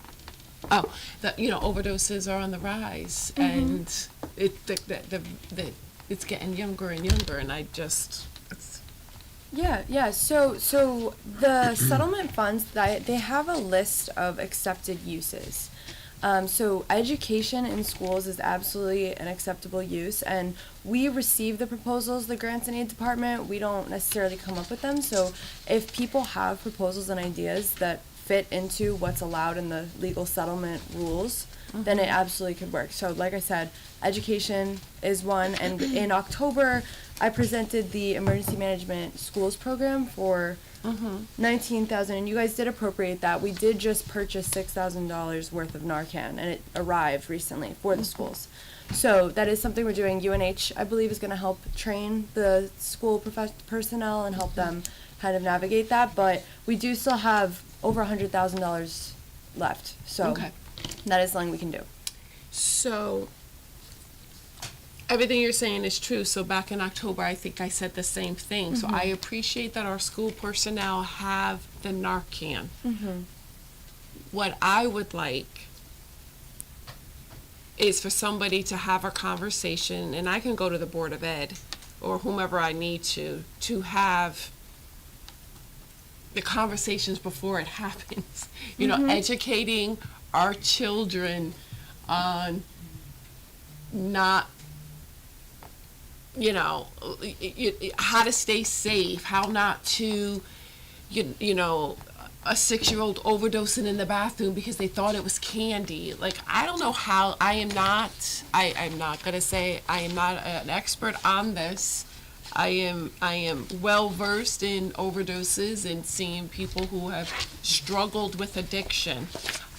Oh, that overdoses are on the rise, and it's getting younger and younger, and Yeah. So the settlement funds, they have a list of accepted uses. So education in schools is absolutely an acceptable use, and we receive the proposals, the grants and aid department. We don't necessarily come up with them. So if people have proposals and ideas that fit into what's allowed in the legal settlement rules, then it absolutely could work. So like I said, education is one, and in October I presented the emergency management schools program for $19,000, and you guys did appropriate that. We did just purchase $6,000 worth of Narcan, and it arrived recently for the schools. So that is something we're doing. UNH, I believe, is going to help train the school personnel and help them kind of navigate that, but we do still have over $100,000 left. So that is something we can do. So everything you're saying is true. So back in October, I think I said the same thing. So I appreciate that our school personnel have the Narcan. What I would like is for somebody to have a conversation, and I can go to the Board of Ed or whomever I need to have the conversations before it happens. Educating our children on not, how to stay safe, how not to, a 6-year-old overdosing in the bathroom because they thought it was candy. Like, I don't know how. I'm not going to say I am not an expert on this. I am well versed in overdoses and seeing people who have struggled with addiction.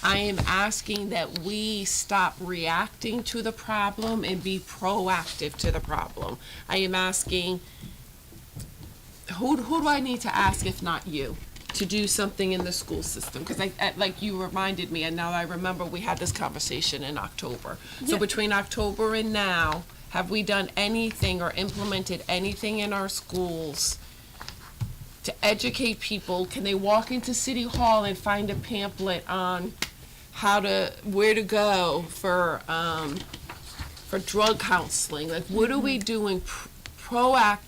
I am asking that we stop reacting to the problem and be proactive to the problem. I am asking, who do I need to ask if not you to do something in the school system? Because like you reminded me, and now I remember we had this conversation in October. So between October and now, have we done anything or implemented anything in our schools to educate people? Can they walk into City Hall and find a pamphlet on where to go for drug counseling? Like, what are we doing proactive?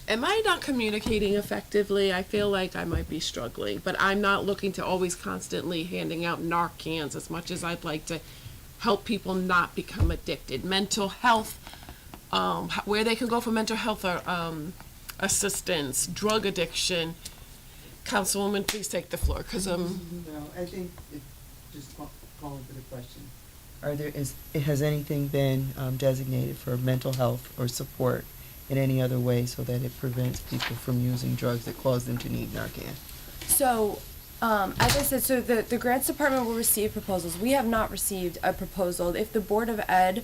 Am I not communicating effectively? I feel like I might be struggling, but I'm not looking to always constantly handing out Narcans as much as I'd like to help people not become addicted. Mental health, where they can go for mental health assistance, drug addiction. Councilwoman, please take the floor, because No, I think just calling for the question. Has anything been designated for mental health or support in any other way so that it prevents people from using drugs that cause them to need Narcan? So, as I said, so the grants department will receive proposals. We have not received a proposal. If the Board of Ed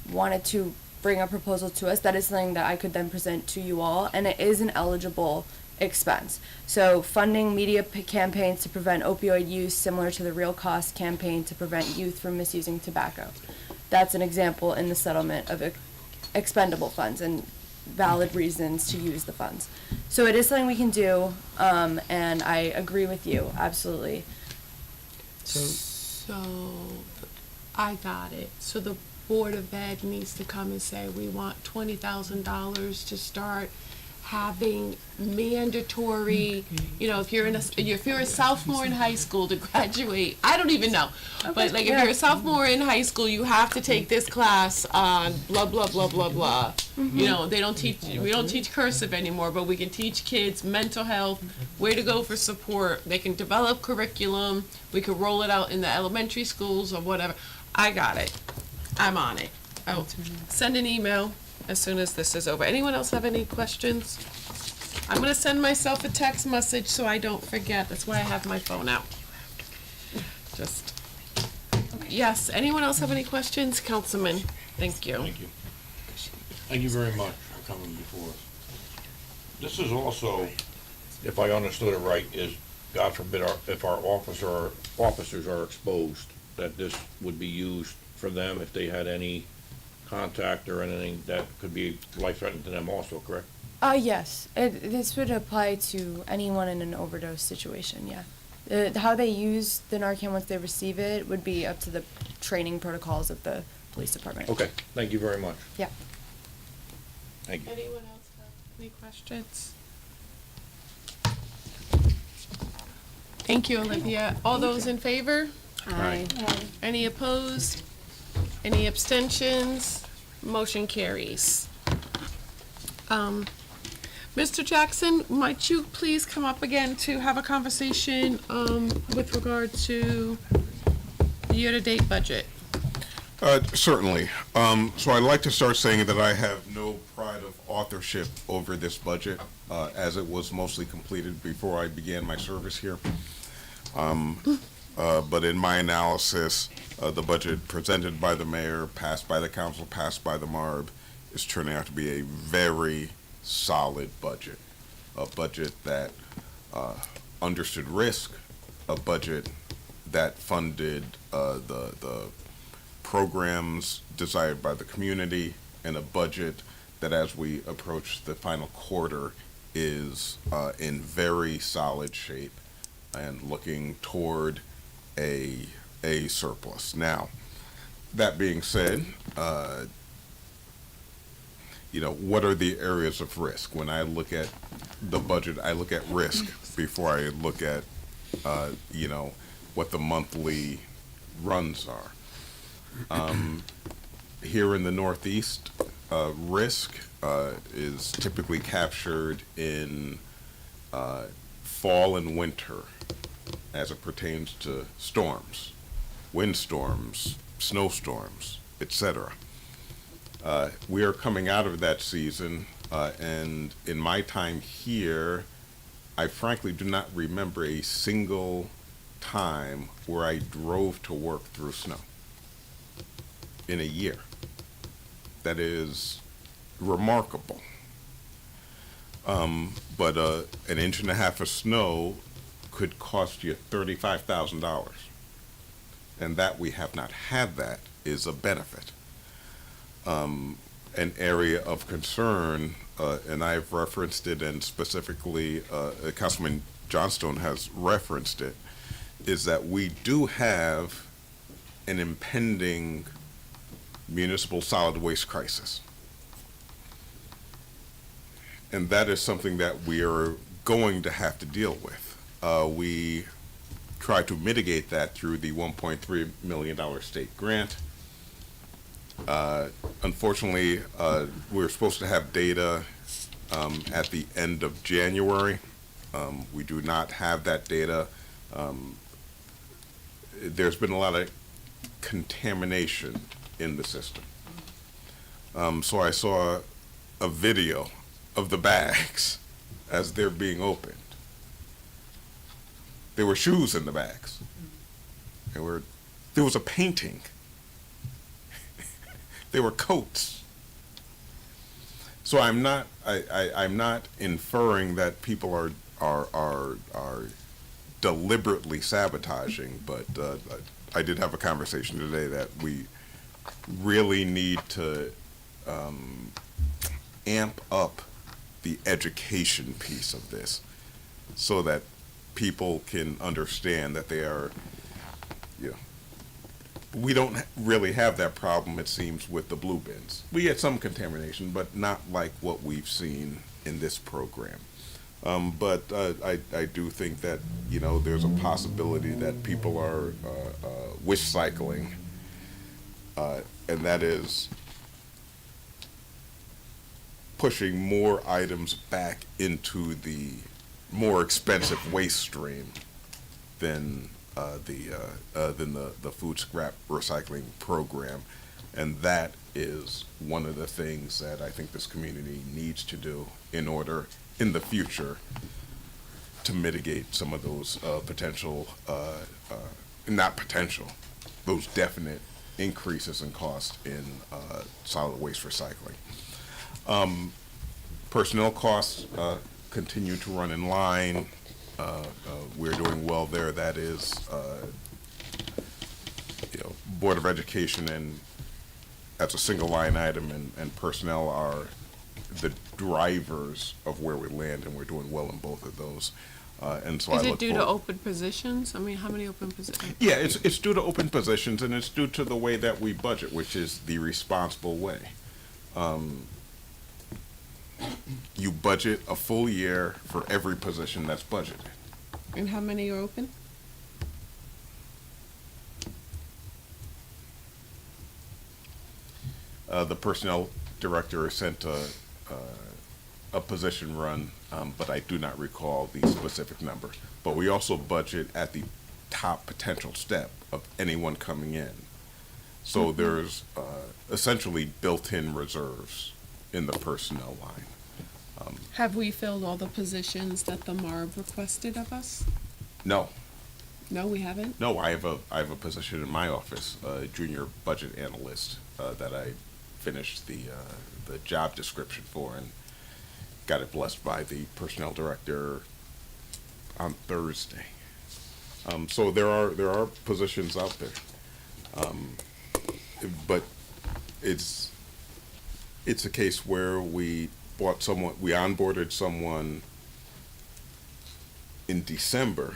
wanted to bring a proposal to us, that is something that I could then present to you all, and it is an eligible expense. So funding media campaigns to prevent opioid use, similar to the Real Cost campaign to prevent youth from misusing tobacco. That's an example in the settlement of expendable funds and valid reasons to use the funds. So it is something we can do, and I agree with you, absolutely. So I got it. So the Board of Ed needs to come and say, we want $20,000 to start having mandatory, if you're a sophomore in high school to graduate, I don't even know. But like if you're a sophomore in high school, you have to take this class on blah, blah, blah, blah, blah. We don't teach cursive anymore, but we can teach kids mental health, where to go for support. They can develop curriculum. We could roll it out in the elementary schools or whatever. I got it. I'm on it. I'll send an email as soon as this is over. Anyone else have any questions? I'm gonna send myself a text message so I don't forget. That's why I have my phone out. Yes, anyone else have any questions? Councilman, thank you. Thank you. Thank you very much for coming before us. This is also, if I understood it right, is, God forbid, if our officers are exposed, that this would be used for them if they had any contact or anything that could be life-threatening to them also, correct? Yes. This would apply to anyone in an overdose situation, yeah. How they use the Narcan once they receive it would be up to the training protocols of the police department. Okay, thank you very much. Yeah. Thank you. Anyone else have any questions? Thank you, Olivia. All those in favor? Aye. Any opposed? Any abstentions? Motion carries. Mr. Jackson, might you please come up again to have a conversation with regard to the year-to-date budget? Certainly. So I'd like to start saying that I have no pride of authorship over this budget, as it was mostly completed before I began my service here. But in my analysis, the budget presented by the mayor, passed by the council, passed by the MARB, is turning out to be a very solid budget. A budget that understood risk, a budget that funded the programs desired by the community, and a budget that, as we approach the final quarter, is in very solid shape and looking toward a surplus. Now, that being said, what are the areas of risk? When I look at the budget, I look at risk before I look at, what the monthly runs are. Here in the Northeast, risk is typically captured in fall and winter as it pertains to storms, windstorms, snowstorms, etc. We are coming out of that season, and in my time here, I frankly do not remember a single time where I drove to work through snow in a year. That is remarkable. But an inch and a half of snow could cost you $35,000. And that we have not had that is a benefit. An area of concern, and I've referenced it, and specifically Councilman Johnstone has referenced it, is that we do have an impending municipal solid waste crisis. And that is something that we are going to have to deal with. We try to mitigate that through the $1.3 million state grant. Unfortunately, we're supposed to have data at the end of January. We do not have that data. There's been a lot of contamination in the system. So I saw a video of the bags as they're being opened. There were shoes in the bags. There was a painting. There were coats. So I'm not inferring that people are deliberately sabotaging, but I did have a conversation today that we really need to amp up the education piece of this so that people can understand that they are, we don't really have that problem, it seems, with the blue bins. We get some contamination, but not like what we've seen in this program. But I do think that, you know, there's a possibility that people are wish cycling, and that is pushing more items back into the more expensive waste stream than the food scrap recycling program, and that is one of the things that I think this community needs to do in order, in the future, to mitigate some of those potential, not potential, those definite increases in cost in solid waste recycling. Personnel costs continue to run in line. We're doing well there. That is, you know, Board of Education and as a single line item, and personnel are the drivers of where we land, and we're doing well in both of those. And so Is I it look due to forward. open positions? I mean, how many open positions? Yeah, it's due to open positions, and it's due to the way that we budget, which is the responsible way. You budget a full year for every position that's budgeted. And how many are open? The personnel director sent a position run, but I do not recall the specific number. But we also budget at the top potential step of anyone coming in. So there's essentially built-in reserves in the personnel line. Have we filled all the positions that the MARB requested of us? No, No, we haven't. no, I have a position in my office, a junior budget analyst, that I finished the job description for and got it blessed by the personnel director on Thursday. So there are positions out there, but it's a case where we onboarded someone in December,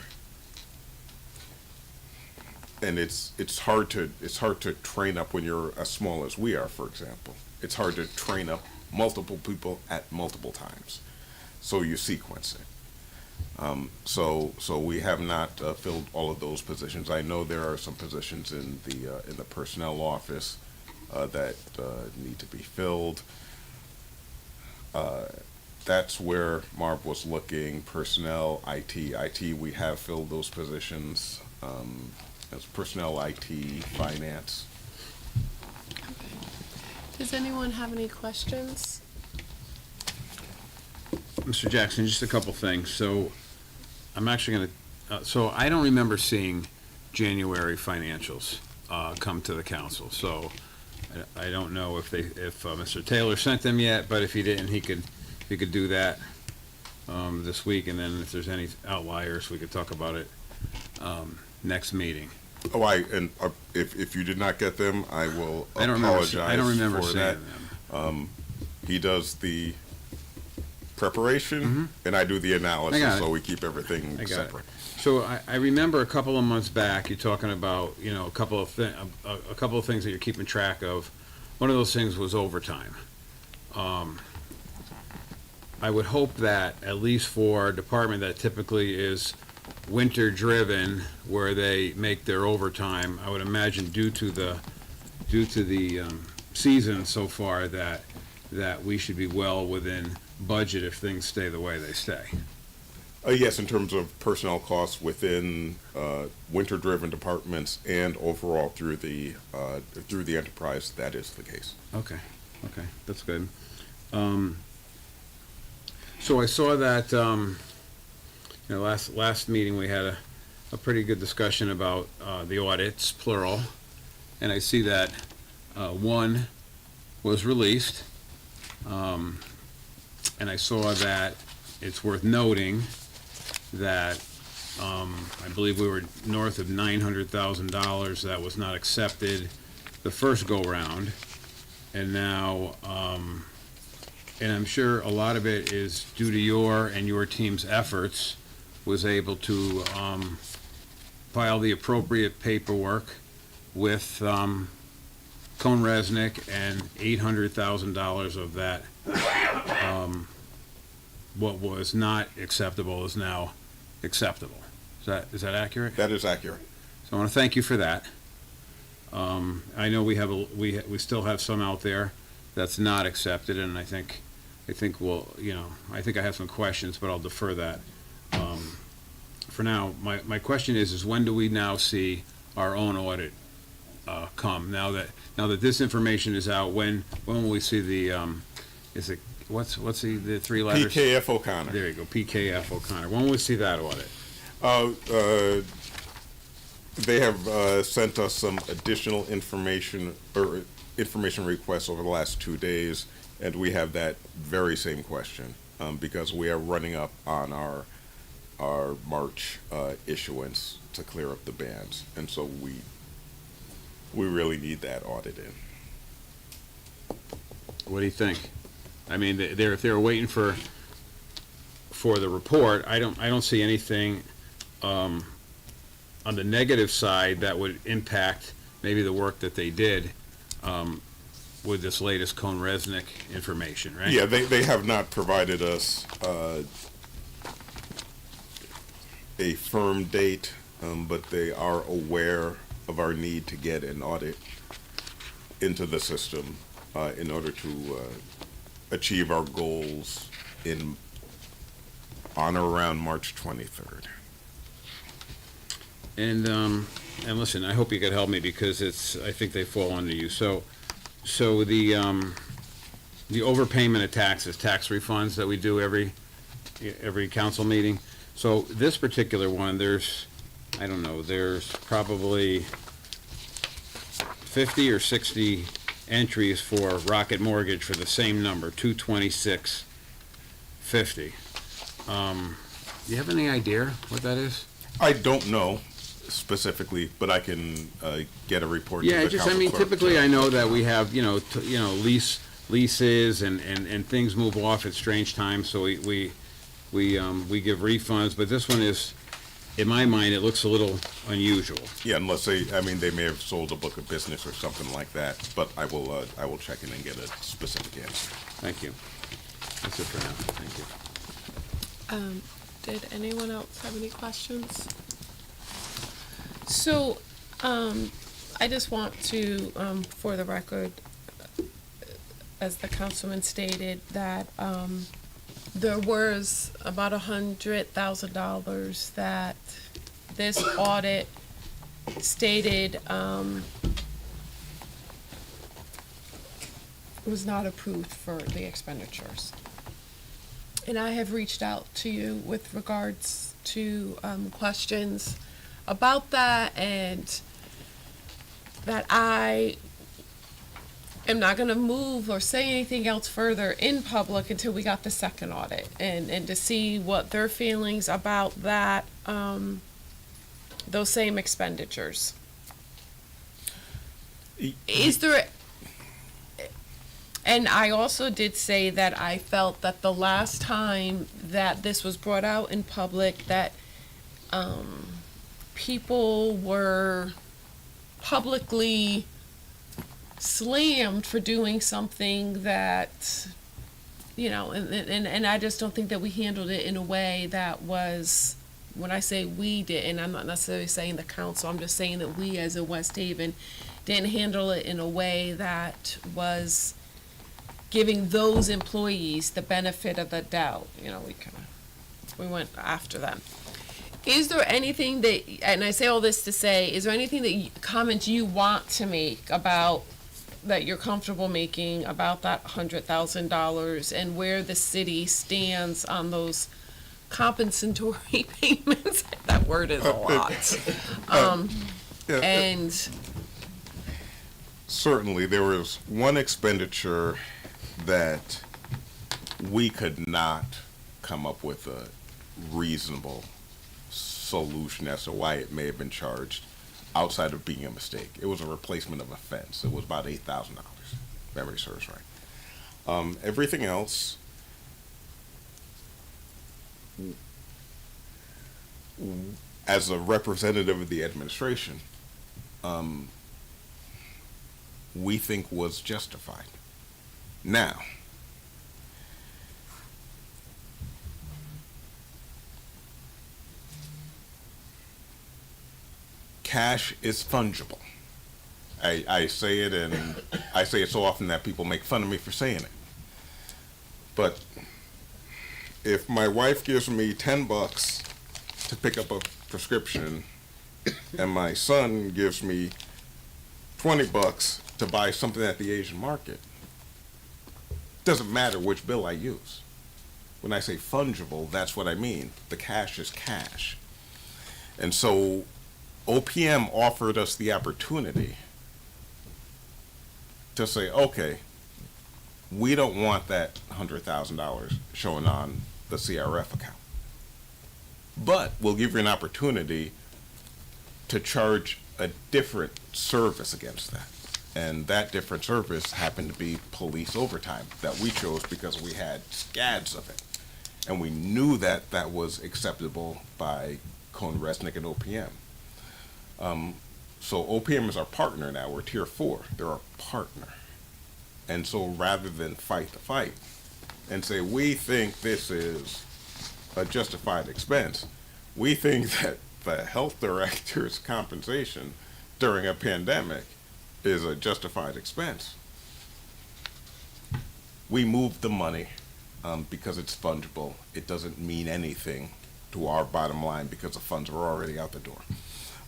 and it's hard to train up when you're as small as we are, for example. It's hard to train up multiple people at multiple times, so you sequence it. So we have not filled all of those positions. I know there are some positions in the personnel office that need to be filled. That's where Marv was looking. Personnel, IT, we have filled those positions. As personnel, IT, finance. Does anyone have any questions? Mr. Jackson, just a couple things. So I'm actually gonna, so I don't remember seeing January financials come to the council. So I don't know if Mr. Taylor sent them yet, but if he didn't, he could do that this week, and then if there's any outliers, we could talk about it next meeting. Oh, if you did not get them, I will I don't remember for seeing that. them. He does the preparation, and I do the analysis, so we keep everything separate. So I remember a couple of months back, you talking about, you know, a couple of things that you're keeping track of. One of those things was overtime. I would hope that, at least for a department that typically is winter-driven, where they make their overtime, I would imagine due to the season so far, that we should be well within budget if things stay the way they stay. Yes, in terms of personnel costs within winter-driven departments and overall through the enterprise, that is the case. Okay, that's good. So I saw that, you know, last meeting we had a pretty good discussion about the audits, plural, and I see that one was released, and I saw that it's worth noting that I believe we were north of $900,000 that was not accepted the first go-round, and now, and I'm sure a lot of it is due to your team's efforts, was able to file the appropriate paperwork with Cone Resnick, and $800,000 of that what was not acceptable is now acceptable. Is that accurate? That is accurate. So I want to thank you for that. I know we have we still have some out there that's not accepted, and I think we'll, I think I have some questions, but I'll defer that. For now, my question is when do we now see our own audit come? Now that this information is out, when will we see the what's the three letters? PKF O'Connor. There you go, PKF O'Connor. When will we see that audit? They have sent us some additional information or information requests over the last 2 days, and we have that very same question because we are running up on our March issuance to clear up the bans, and so we really need that audit in. What do you think? I mean, if they're waiting for the report, I don't see anything on the negative side that would impact maybe the work that they did with this latest Cohn-Resnick information, right? Yeah, they have not provided us a firm date, but they are aware of our need to get an audit into the system in order to achieve our goals on or around March 23rd. And listen, I hope you could help me because I think they fall under you. So the overpayment of taxes, tax refunds that we do every council meeting. So this particular one, there's probably 50 or 60 entries for Rocket Mortgage for the same number, $226.50. Do you have any idea what that is? I don't know specifically, but I can get a report to the council clerk. Typically I know that we have, leases and things move off at strange times, so we give refunds, but this one is, in my mind, it looks a little unusual. Yeah, unless they may have sold a book of business or something like that, but I will check in and get a specific answer. Thank you. That's it for now. Thank you. Did anyone else have any questions? So, I just want to, for the record, as the councilman stated, that there was about $100,000 that this audit stated was not approved for the expenditures. And I have reached out to you with regards to questions about that, and that I am not going to move or say anything else further in public until we got the second audit, and to see what their feelings about that, those same expenditures. Is there, and I also did say that I felt that the last time that this was brought out in public, that people were publicly slammed for doing something that, and I just don't think that we handled it in a way that was, when I say we did, and I'm not necessarily saying the council, I'm just saying that we as a West Haven didn't handle it in a way that was giving those employees the benefit of the doubt. We went after them. Is there anything that, and I say all this to say, is there anything comments you want to make about, that you're comfortable making about that $100,000 and where the city stands on those compensatory payments? That word is a lot. And certainly there was one expenditure that we could not come up with a reasonable solution as to why it may have been charged outside of being a mistake. It was a replacement of a fence. It was about $8,000, if memory serves right. Everything else, as a representative of the administration, we think was justified. Now, cash is fungible. I say it, and I say it so often that people make fun of me for saying it. But if my wife gives me $10 to pick up a prescription, and my son gives me $20 to buy something at the Asian market, doesn't matter which bill I use. When I say fungible, that's what I mean. The cash is cash. And so OPM offered us the opportunity to say, okay, we don't want that $100,000 showing on the CRF account, but we'll give you an opportunity to charge a different service against that. And that different service happened to be police overtime that we chose because we had scads of it. And we knew that that was acceptable by Cone Resnick and OPM. So OPM is our partner now. We're tier 4. They're our partner. And so rather than fight the fight and say, we think this is a justified expense, we think that the health director's compensation during a pandemic is a justified expense. We moved the money because it's fungible. It doesn't mean anything to our bottom line because the funds are already out the door.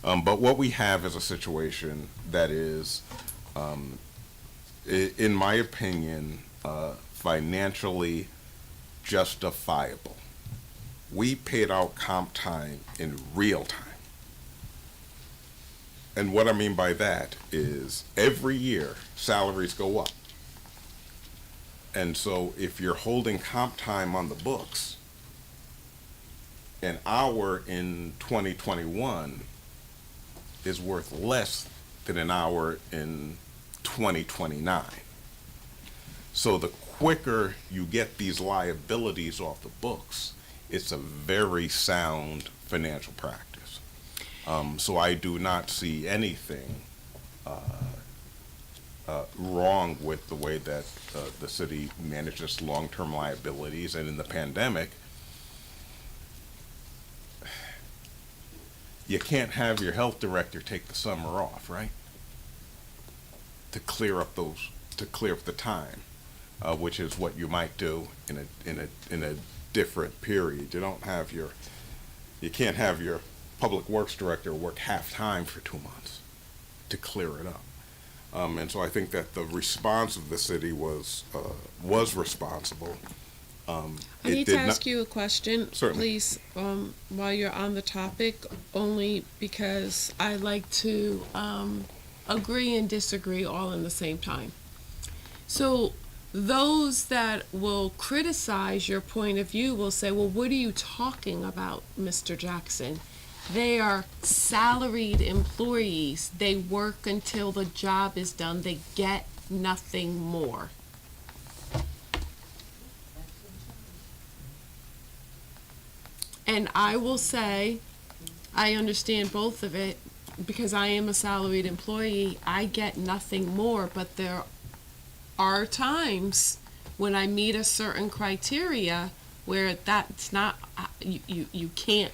But what we have is a situation that is, in my opinion, financially justifiable. We paid out comp time in real time. And what I mean by that is every year salaries go up. And so if you're holding comp time on the books, an hour in 2021 is worth less than an hour in 2029. So the quicker you get these liabilities off the books, it's a very sound financial practice. So I do not see anything wrong with the way that the city manages long-term liabilities. And in the pandemic, you can't have your health director take the summer off, right? To clear up the time, which is what you might do in a different period. You can't have your public works director work half-time for 2 months to clear it up. And so I think that the response of the city was responsible. I need to ask you a question, Certainly. please, while you're on the topic, only because I like to agree and disagree all in the same time. So those that will criticize your point of view will say, well, what are you talking about, Mr. Jackson? They are salaried employees. They work until the job is done. They get nothing more. And I will say, I understand both of it because I am a salaried employee. I get nothing more, but there are times when I meet a certain criteria where that's not, you can't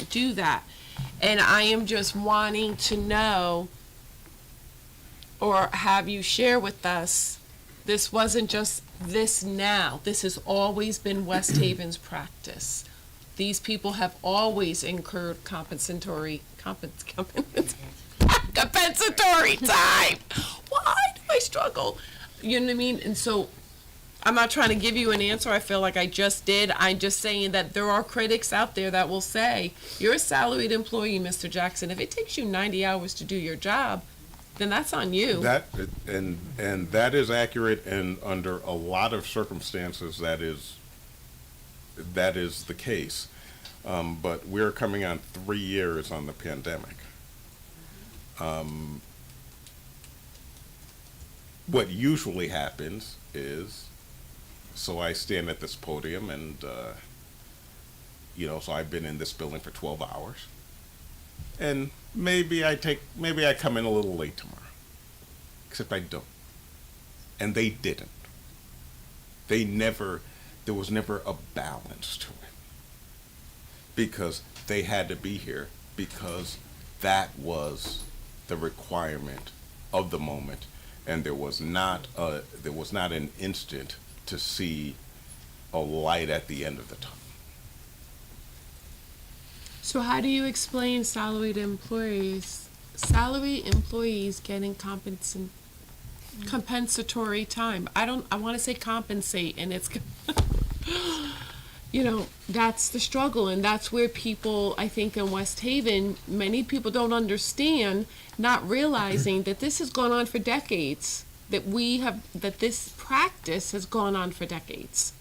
do that. And I am just wanting to know or have you share with us, this wasn't just this now. This has always been West Haven's practice. These people have always incurred compensatory time. Why do I struggle? You know what I mean? And so I'm not trying to give you an answer. I feel like I just did. I'm just saying that there are critics out there that will say, you're a salaried employee, Mr. Jackson. If it takes you 90 hours to do your job, then that's on you. And that is accurate, and under a lot of circumstances that is the case. But we're coming on 3 years on the pandemic. What usually happens is, so I stand at this podium and, so I've been in this building for 12 hours. And maybe I come in a little late tomorrow. Except I don't. And they didn't. There was never a balance to it. Because they had to be here, because that was the requirement of the moment, and there was not an instant to see a light at the end of the tunnel. So how do you explain salaried employees getting compensatory time? I want to say compensate, and it's, that's the struggle, and that's where people, I think in West Haven, many people don't understand, not realizing that this has gone on for decades, that this practice has gone on for decades.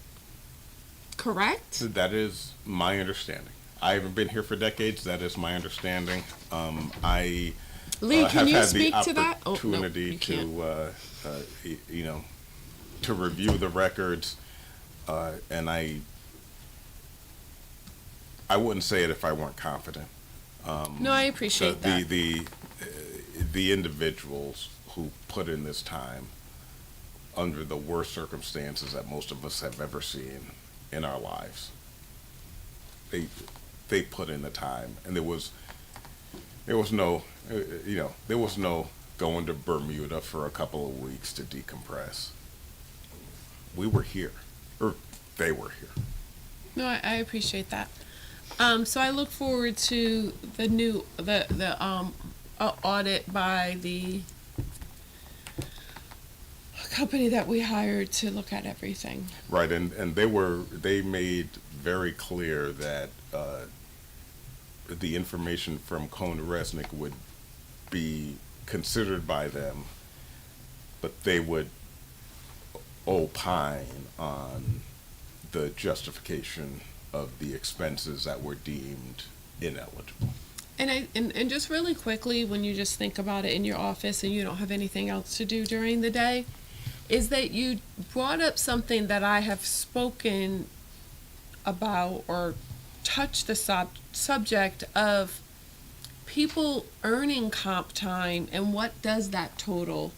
Correct? That is my understanding. I haven't been here for decades. That is my understanding. I Lee, can have you had speak the to that? Oh, no, opportunity you can't. to review the records, and I wouldn't say it if I weren't confident. No, I appreciate that. The individuals who put in this time under the worst circumstances that most of us have ever seen in our lives, they put in the time, and there was no going to Bermuda for a couple of weeks to decompress. We were here, or they were here. No, I appreciate that. So I look forward to the new audit by the company that we hired to look at everything. Right, and they made very clear that the information from Cone Resnick would be considered by them, but they would opine on the justification of the expenses that were deemed ineligible. And just really quickly, when you just think about it in your office and you don't have anything else to do during the day, is that you brought up something that I have spoken about or touched the subject of people earning comp time, and what does that total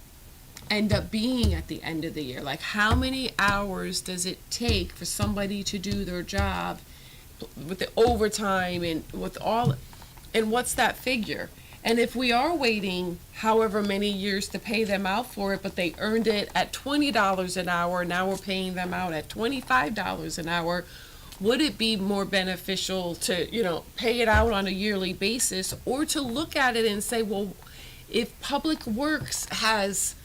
end up being at the end of the year? Like, how many hours does it take for somebody to do their job with the overtime and with all, and what's that figure? And if we are waiting however many years to pay them out for it, but they earned it at $20 an hour, now we're paying them out at $25 an hour, would it be more beneficial to, pay it out on a yearly basis, or to look at it and say, well, if Public Works has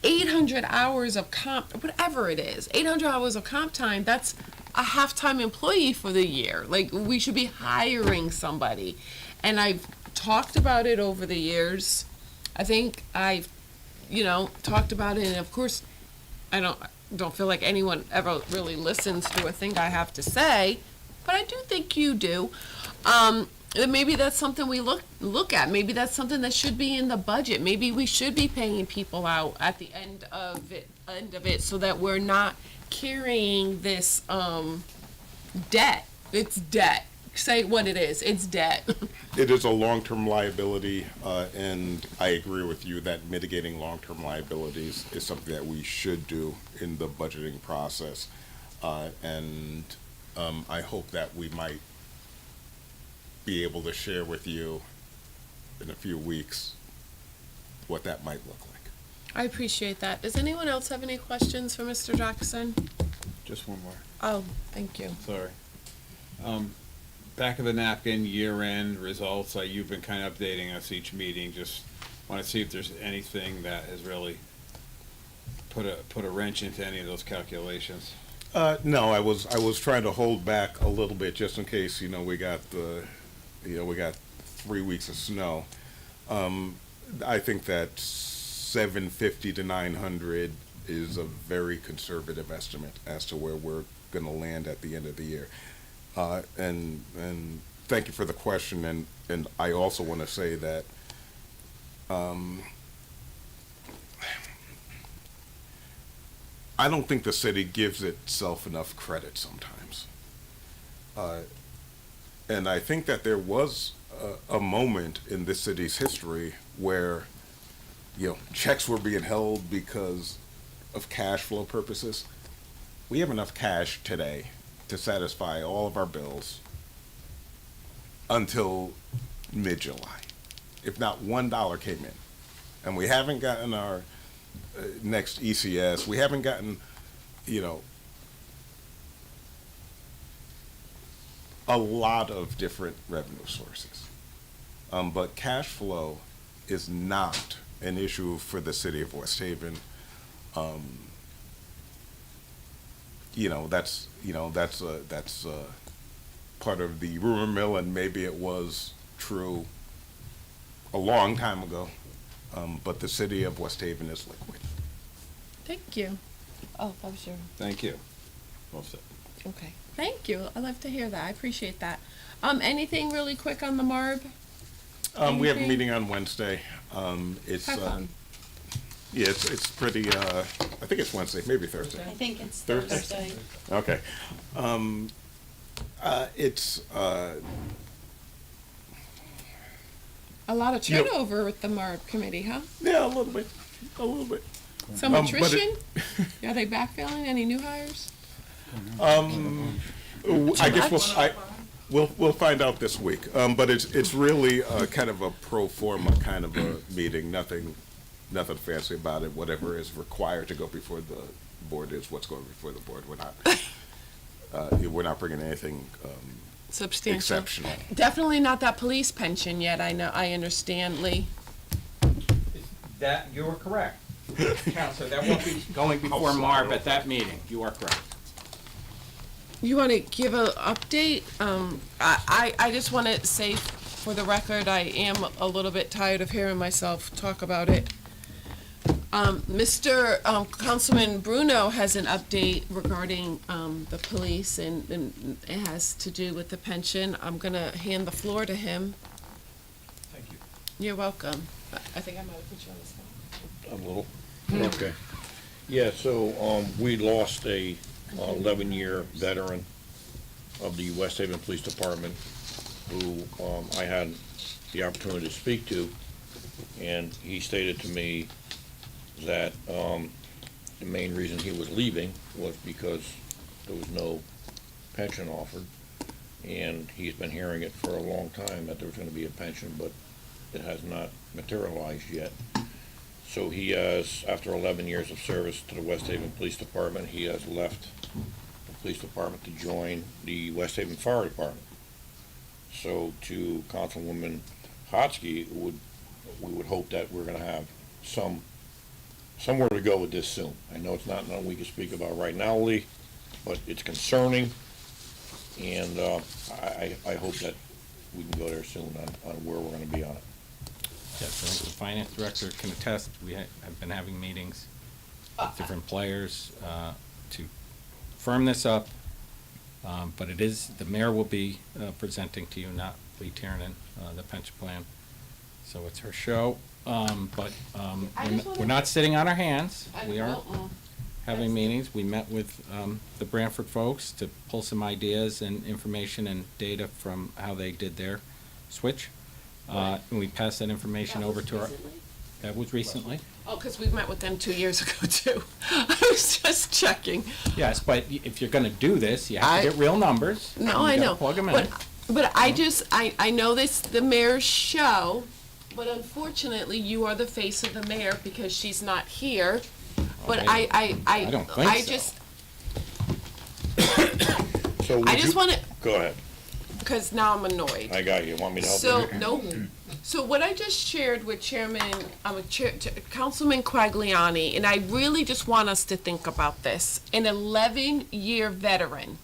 800 hours of comp, whatever it is, 800 hours of comp time, that's a half-time employee for the year. Like, we should be hiring somebody. And I've talked about it over the years. I think I've, talked about it, and of course, I don't feel like anyone ever really listens to a thing I have to say, but I do think you do. And maybe that's something we look at. Maybe that's something that should be in the budget. Maybe we should be paying people out at the end of it, so that we're not carrying this debt. It's debt. Say what it is. It's debt. It is a long-term liability, and I agree with you that mitigating long-term liabilities is something that we should do in the budgeting process. And I hope that we might be able to share with you in a few weeks what that might look like. I appreciate that. Does anyone else have any questions for Mr. Jackson? Just one more. Oh, thank you. Sorry. Back of the napkin, year-end results, you've been kind of updating us each meeting. Just want to see if there's anything that has really put a wrench into any of those calculations. No, I was trying to hold back a little bit just in case, we got 3 weeks of snow. I think that 750 to 900 is a very conservative estimate as to where we're going to land at the end of the year. And thank you for the question. And I also want to say that I don't think the city gives itself enough credit sometimes. And I think that there was a moment in this city's history where, checks were being held because of cash flow purposes. We have enough cash today to satisfy all of our bills until mid-July. if not $1 came in. And we haven't gotten our next ECS, we haven't gotten, you know, a lot of different revenue sources. But cash flow is not an issue for the city of West Haven. That's part of the rumor mill, and maybe it was true a long time ago. But the city of West Haven is liquid. Thank you. Oh, that was your, Thank you. Well said. okay. Thank you. I love to hear that. I appreciate that. Anything really quick on the MARB? We have a Anything? meeting on Wednesday. It's Have fun. yeah, it's pretty. I think it's Wednesday, maybe Thursday. I think it's Thursday. Thursday. Okay. It's A lot of Yep. turnover with the MARB committee, huh? yeah, a little bit. Some but attrition? Are they backfilling? Any new hires? I guess we'll find out this week. But it's really kind of a pro forma kind of a meeting. Nothing fancy about it. Whatever is required to go before the board is what's going before the board. We're not bringing anything Substantial. exceptional. Definitely not that police pension yet. I know, I understand, Lee. That, you are correct. Counselor, that won't be going before MARB at that meeting. You are correct. You want to give an update? I just want to say for the record, I am a little bit tired of hearing myself talk about it. Mr. Councilman Bruno has an update regarding the police, and it has to do with the pension. I'm going to hand the floor to him. Thank you. You're welcome. I think I might have put you on the spot. A little? Okay. Yeah, so, we lost a 11-year veteran of the West Haven Police Department who, I had the opportunity to speak to, and he stated to me that, the main reason he was leaving was because there was no pension offered, and he's been hearing it for a long time that there was gonna be a pension, but it has not materialized yet. So he has, after 11 years of service to the West Haven Police Department, he has left the police department to join the West Haven Fire Department. So to Councilwoman Hotsky, we would hope that we're gonna have somewhere to go with this soon. I know it's not nothing we can speak about right now, Lee, but it's concerning, and I hope that we can go there soon on where we're gonna be on it. Yes, I think the finance director can attest, we have been having meetings with different players to firm this up. But it is, the mayor will be presenting to you, not Lee Tiernan, the pension plan. So it's her show, but we're not sitting on our hands. We are having meetings. We met with the Branford folks to pull some ideas and information and data from how they did their switch. And we passed that information over to our. That was recently. Oh, because we met with them 2 years ago, too. I was just checking. Yes, but if you're gonna do this, you have to get real numbers. No, and I you gotta know. plug them in. But I know this, the mayor's show, but unfortunately, you are the face of the mayor because she's not here. But Okay. I don't think I so. just, So would I just you- want to, Go ahead. because now I'm annoyed. I got you. Want me to help So, you? no, so what I just shared with Councilman Quagliani, and I really just want us to think about this. An 11-year veteran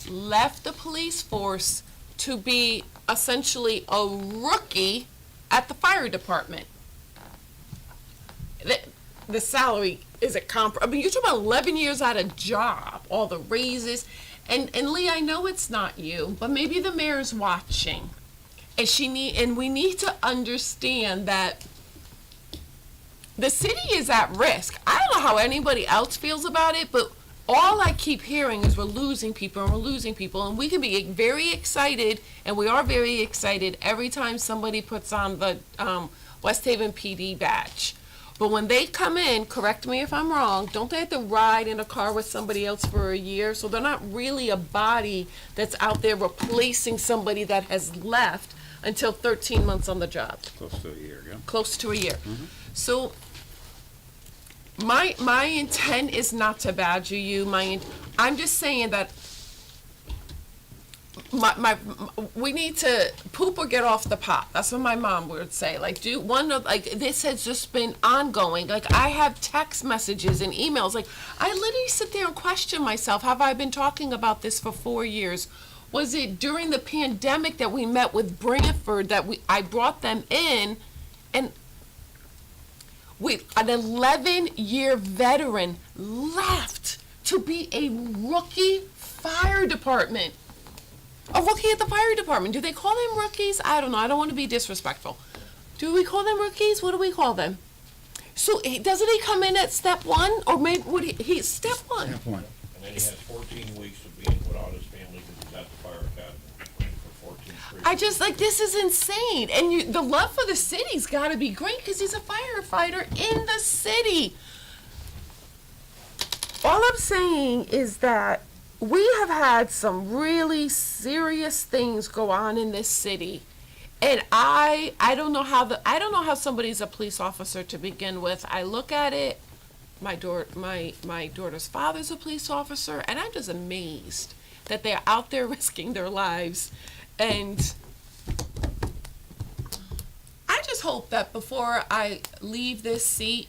left the police force to be essentially a rookie at the fire department. The salary is I mean, you're talking about 11 years out of job, all the raises. And Lee, I know it's not you, but maybe the mayor's watching. And we need to understand that the city is at risk. I don't know how anybody else feels about it, but all I keep hearing is we're losing people and we're losing people. And we can be very excited, and we are very excited every time somebody puts on the West Haven PD badge. But when they come in, correct me if I'm wrong, don't they have to ride in a car with somebody else for a year? So they're not really a body that's out there replacing somebody that has left. until 13 months on the job. Close to a year, yeah. Close to a year. So my intent is not to badger you. I'm just saying that we need to poop or get off the pot. That's what my mom would say. Like, this has just been ongoing. Like, I have text messages and emails. Like, I literally sit there and question myself, have I been talking about this for 4 years? Was it during the pandemic that we met with Branford that I brought them in, and an 11-year veteran left to be a rookie fire department. A rookie at the fire department. Do they call them rookies? I don't know. I don't want to be disrespectful. Do we call them rookies? What do we call them? So doesn't he come in at step one, or maybe would he step one? Step one. And then he has 14 weeks of being without his family because he's at the fire academy for 14 straight. I just this is insane, and the love for the city's got to be great because he's a firefighter in the city. All I'm saying is that we have had some really serious things go on in this city, and I don't know how somebody's a police officer to begin with. I look at it. My daughter's father's a police officer, and I'm just amazed that they're out there risking their lives. And I just hope that before I leave this seat,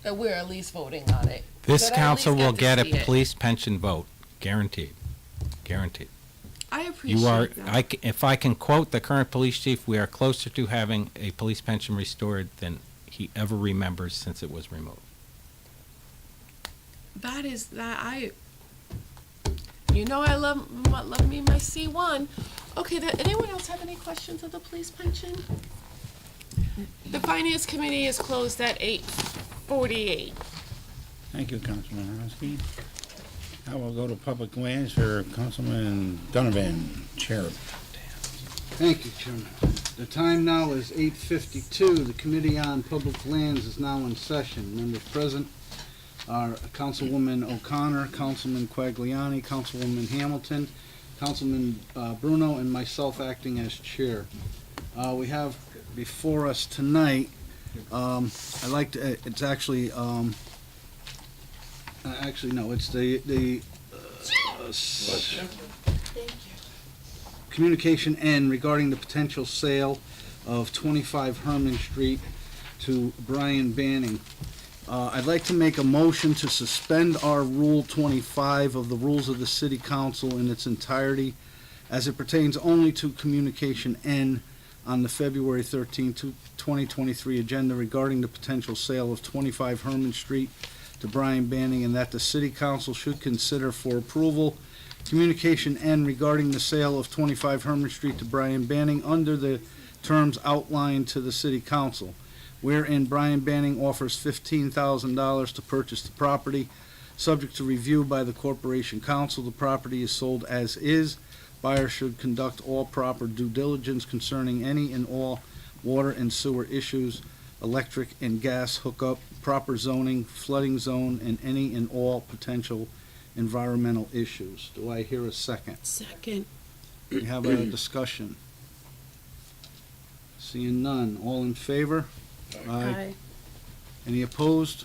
that we're at least voting on it. This That I at council least will to get a see it. police pension vote, guaranteed, guaranteed. I appreciate You are, that. if I can quote the current police chief, we are closer to having a police pension restored than he ever remembers since it was removed. I love me my C1. Okay, anyone else have any questions of the police pension? The finance committee is closed at 8:48. Thank you, Councilman Hosky. Now we'll go to public lands for Councilman Donovan, Chair. Thank you, Chairman. The time now is 8:52. The Committee on Public Lands is now in session. Members present are Councilwoman O'Connor, Councilman Quagliani, Councilwoman Hamilton, Councilman Bruno, and myself acting as chair. We have before us tonight, I'd like to, it's actually, no, it's the Communication N regarding the potential sale of 25 Herman Street to Brian Banning. I'd like to make a motion to suspend our Rule 25 of the Rules of the City Council in its entirety as it pertains only to Communication N on the February 13, 2023 agenda regarding the potential sale of 25 Herman Street to Brian Banning, and that the City Council should consider for approval Communication N regarding the sale of 25 Herman Street to Brian Banning under the terms outlined to the City Council, wherein Brian Banning offers $15,000 to purchase the property. Subject to review by the Corporation Council, the property is sold as is. Buyer should conduct all proper due diligence concerning any and all water and sewer issues, electric and gas hookup, proper zoning, flooding zone, and any and all potential environmental issues. Do I hear a second? Second. We have a discussion. Seeing none. All in favor? Aye. Any opposed?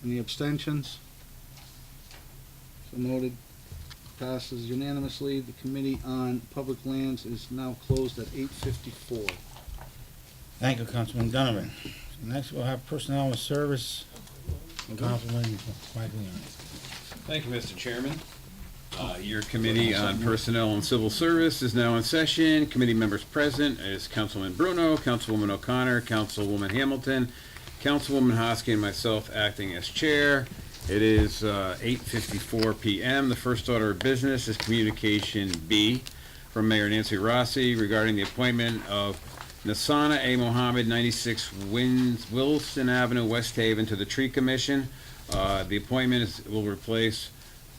Any abstentions? So noted. Passes unanimously. The Committee on Public Lands is now closed at 8:54. Thank you, Councilman Donovan. Next, we'll have Personnel and Service, Councilman Quagliani. Thank you, Mr. Chairman. Your Committee on Personnel and Civil Service is now in session. Committee members present is Councilman Bruno, Councilwoman O'Connor, Councilwoman Hamilton, Councilwoman Hosky, and myself acting as chair. It is 8:54 p.m. The first order of business is Communication B from Mayor Nancy Rossi regarding the appointment of Nasana A. Mohammed, 96 Wilson Avenue, West Haven, to the Tree Commission. The appointment will replace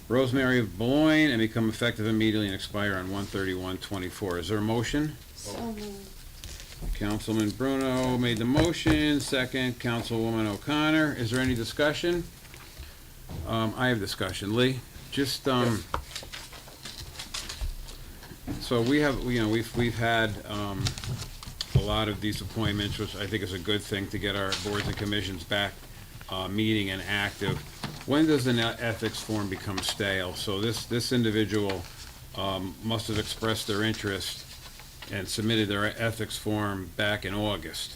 Rosemary of Boulogne and become effective immediately and expire on 1/31/24. Is there a motion? So moved. Councilman Bruno made the motion, second Councilwoman O'Connor. Is there any discussion? I have discussion. Lee, just, So we have, we've had, a lot of these appointments, which I think is a good thing to get our boards and commissions back, meeting and active. When does an ethics form become stale? So this individual, must have expressed their interest and submitted their ethics form back in August.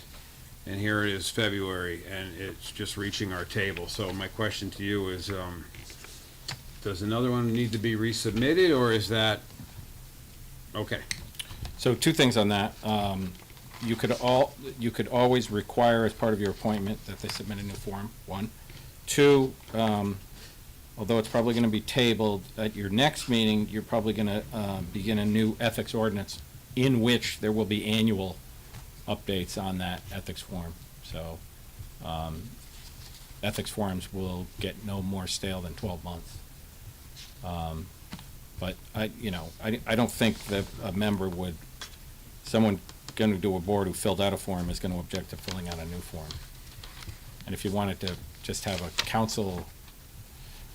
And here it is February, and it's just reaching our table. So my question to you is, does another one need to be resubmitted, or is that, okay? So two things on that. You could always require as part of your appointment that they submit a new form, one. Two, although it's probably gonna be tabled, at your next meeting, you're probably gonna, begin a new ethics ordinance in which there will be annual updates on that ethics form. So, ethics forms will get no more stale than 12 months. But I don't think that a member would, someone going to do a board who filled out a form is going to object to filling out a new form. And if you wanted to just have a council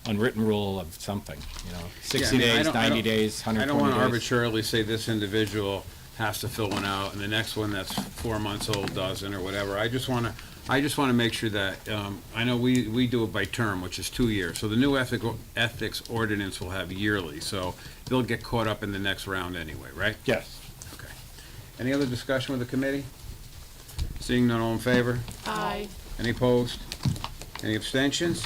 unwritten rule of something, 60 days, 90 days, 120 days. I don't want to arbitrarily say this individual has to fill one out, and the next one that's 4 months old doesn't, or whatever. I just want to make sure that, I know we do it by term, which is 2 years. So the new ethics ordinance will have yearly, so they'll get caught up in the next round anyway, right? Yes. Okay. Any other discussion with the committee? Seeing none, all in favor? Aye. Any opposed? Any abstentions?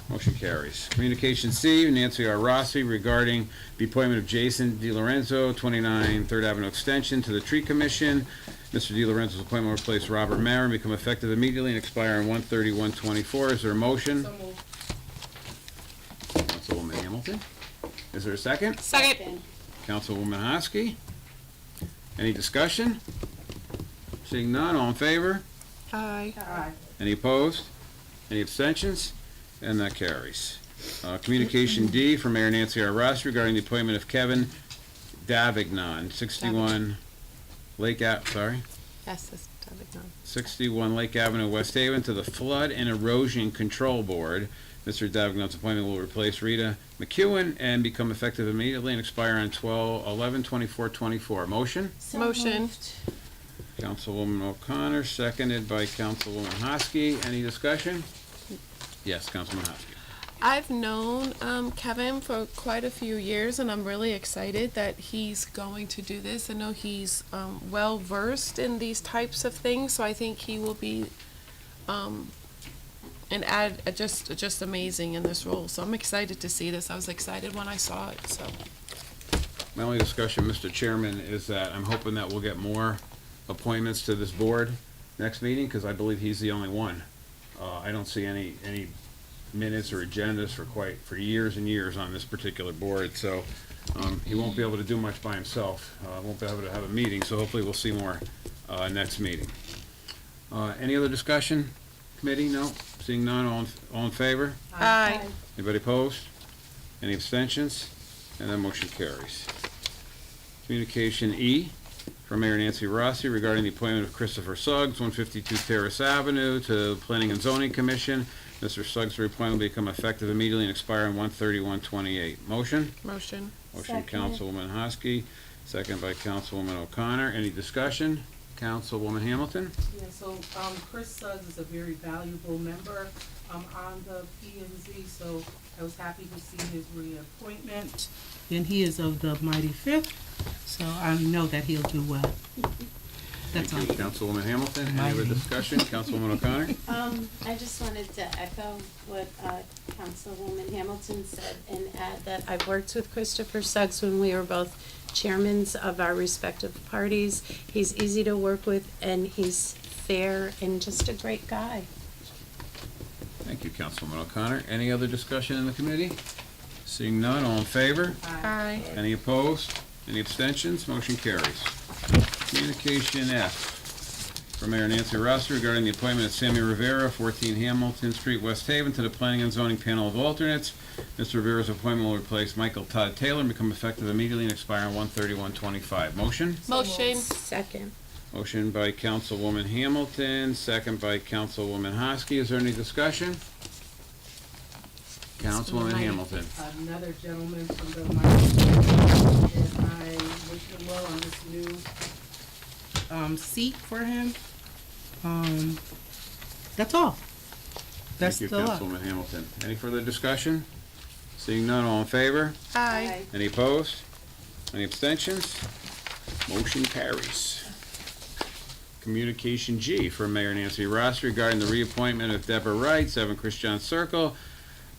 Motion carries. Communication C, Nancy R. Rossi regarding the appointment of Jason DiLorenzo, 29 Third Avenue Extension, to the Tree Commission. Mr. DiLorenzo's appointment will replace Robert Mayer and become effective immediately and expire on 1/31/24. Is there a motion? So moved. Councilwoman Hamilton. Is there a second? Second. Councilwoman Hosky. Any discussion? Seeing none, all in favor? Aye. Any opposed? Any abstentions? And that carries. Communication D from Mayor Nancy R. Rossi regarding the appointment of Kevin Davignon, 61 Lake Ave, Yes, that's Davignon. 61 Lake Avenue, West Haven, to the Flood and Erosion Control Board. Mr. Davignon's appointment will replace Rita McEwen and become effective immediately and expire on 11/24/24. Motion? Motion. Councilwoman O'Connor, seconded by Councilwoman Hosky. Any discussion? Yes, Councilman Hosky. I've known Kevin for quite a few years, and I'm really excited that he's going to do this. I know he's well versed in these types of things, so I think he will be just amazing in this role. So I'm excited to see this. I was excited when I saw it. So My only discussion, Mr. Chairman, is that I'm hoping that we'll get more appointments to this board next meeting, because I believe he's the only one. I don't see any minutes or agendas for years and years on this particular board, so he won't be able to do much by himself. Won't be able to have a meeting, so hopefully we'll see more next meeting. Any other discussion, committee? No? Seeing none, all in favor? Aye. Anybody opposed? Any abstentions? And that motion carries. Communication E from Mayor Nancy Rossi regarding the appointment of Christopher Suggs, 152 Terrace Avenue, to Planning and Zoning Commission. Mr. Suggs' reappointment will become effective immediately and expire on 1/31/28. Motion? Motion. Motion, Councilwoman Hosky, second by Councilwoman O'Connor. Any discussion? Councilwoman Hamilton? Yeah, so, Chris Suggs is a very valuable member, on the P and Z, so I was happy to see his reappointment. And he is of the mighty fifth, so I know that he'll do well. That's all. Thank you, Councilwoman Hamilton. Any other discussion? Councilwoman O'Connor? I just wanted to echo what Councilwoman Hamilton said and add that I've worked with Christopher Suggs when we were both chairmans of our respective parties. He's easy to work with, and he's fair and just a great guy. Thank you, Councilwoman O'Connor. Any other discussion in the committee? Seeing none, all in favor? Aye. Any opposed? Any abstentions? Motion carries. Communication F from Mayor Nancy Rossi regarding the appointment of Sammy Rivera, 14 Hamilton Street, West Haven, to the Planning and Zoning Panel of Alternates. Mr. Rivera's appointment will replace Michael Todd Taylor and become effective immediately and expire on 1/31/25. Motion? Motion. Second. Motion by Councilwoman Hamilton, second by Councilwoman Hosky. Is there any discussion? Councilwoman Hamilton. Another gentleman from the mighty fifth, and I wish him well on this new seat for him. That's all. That's Thank you, the lot. Councilwoman Hamilton. Any further discussion? Seeing none, all in favor? Aye. Any opposed? Any abstentions? Motion carries. Communication G for Mayor Nancy Ross regarding the reappointment of Deborah Wright, 7 Christian Circle,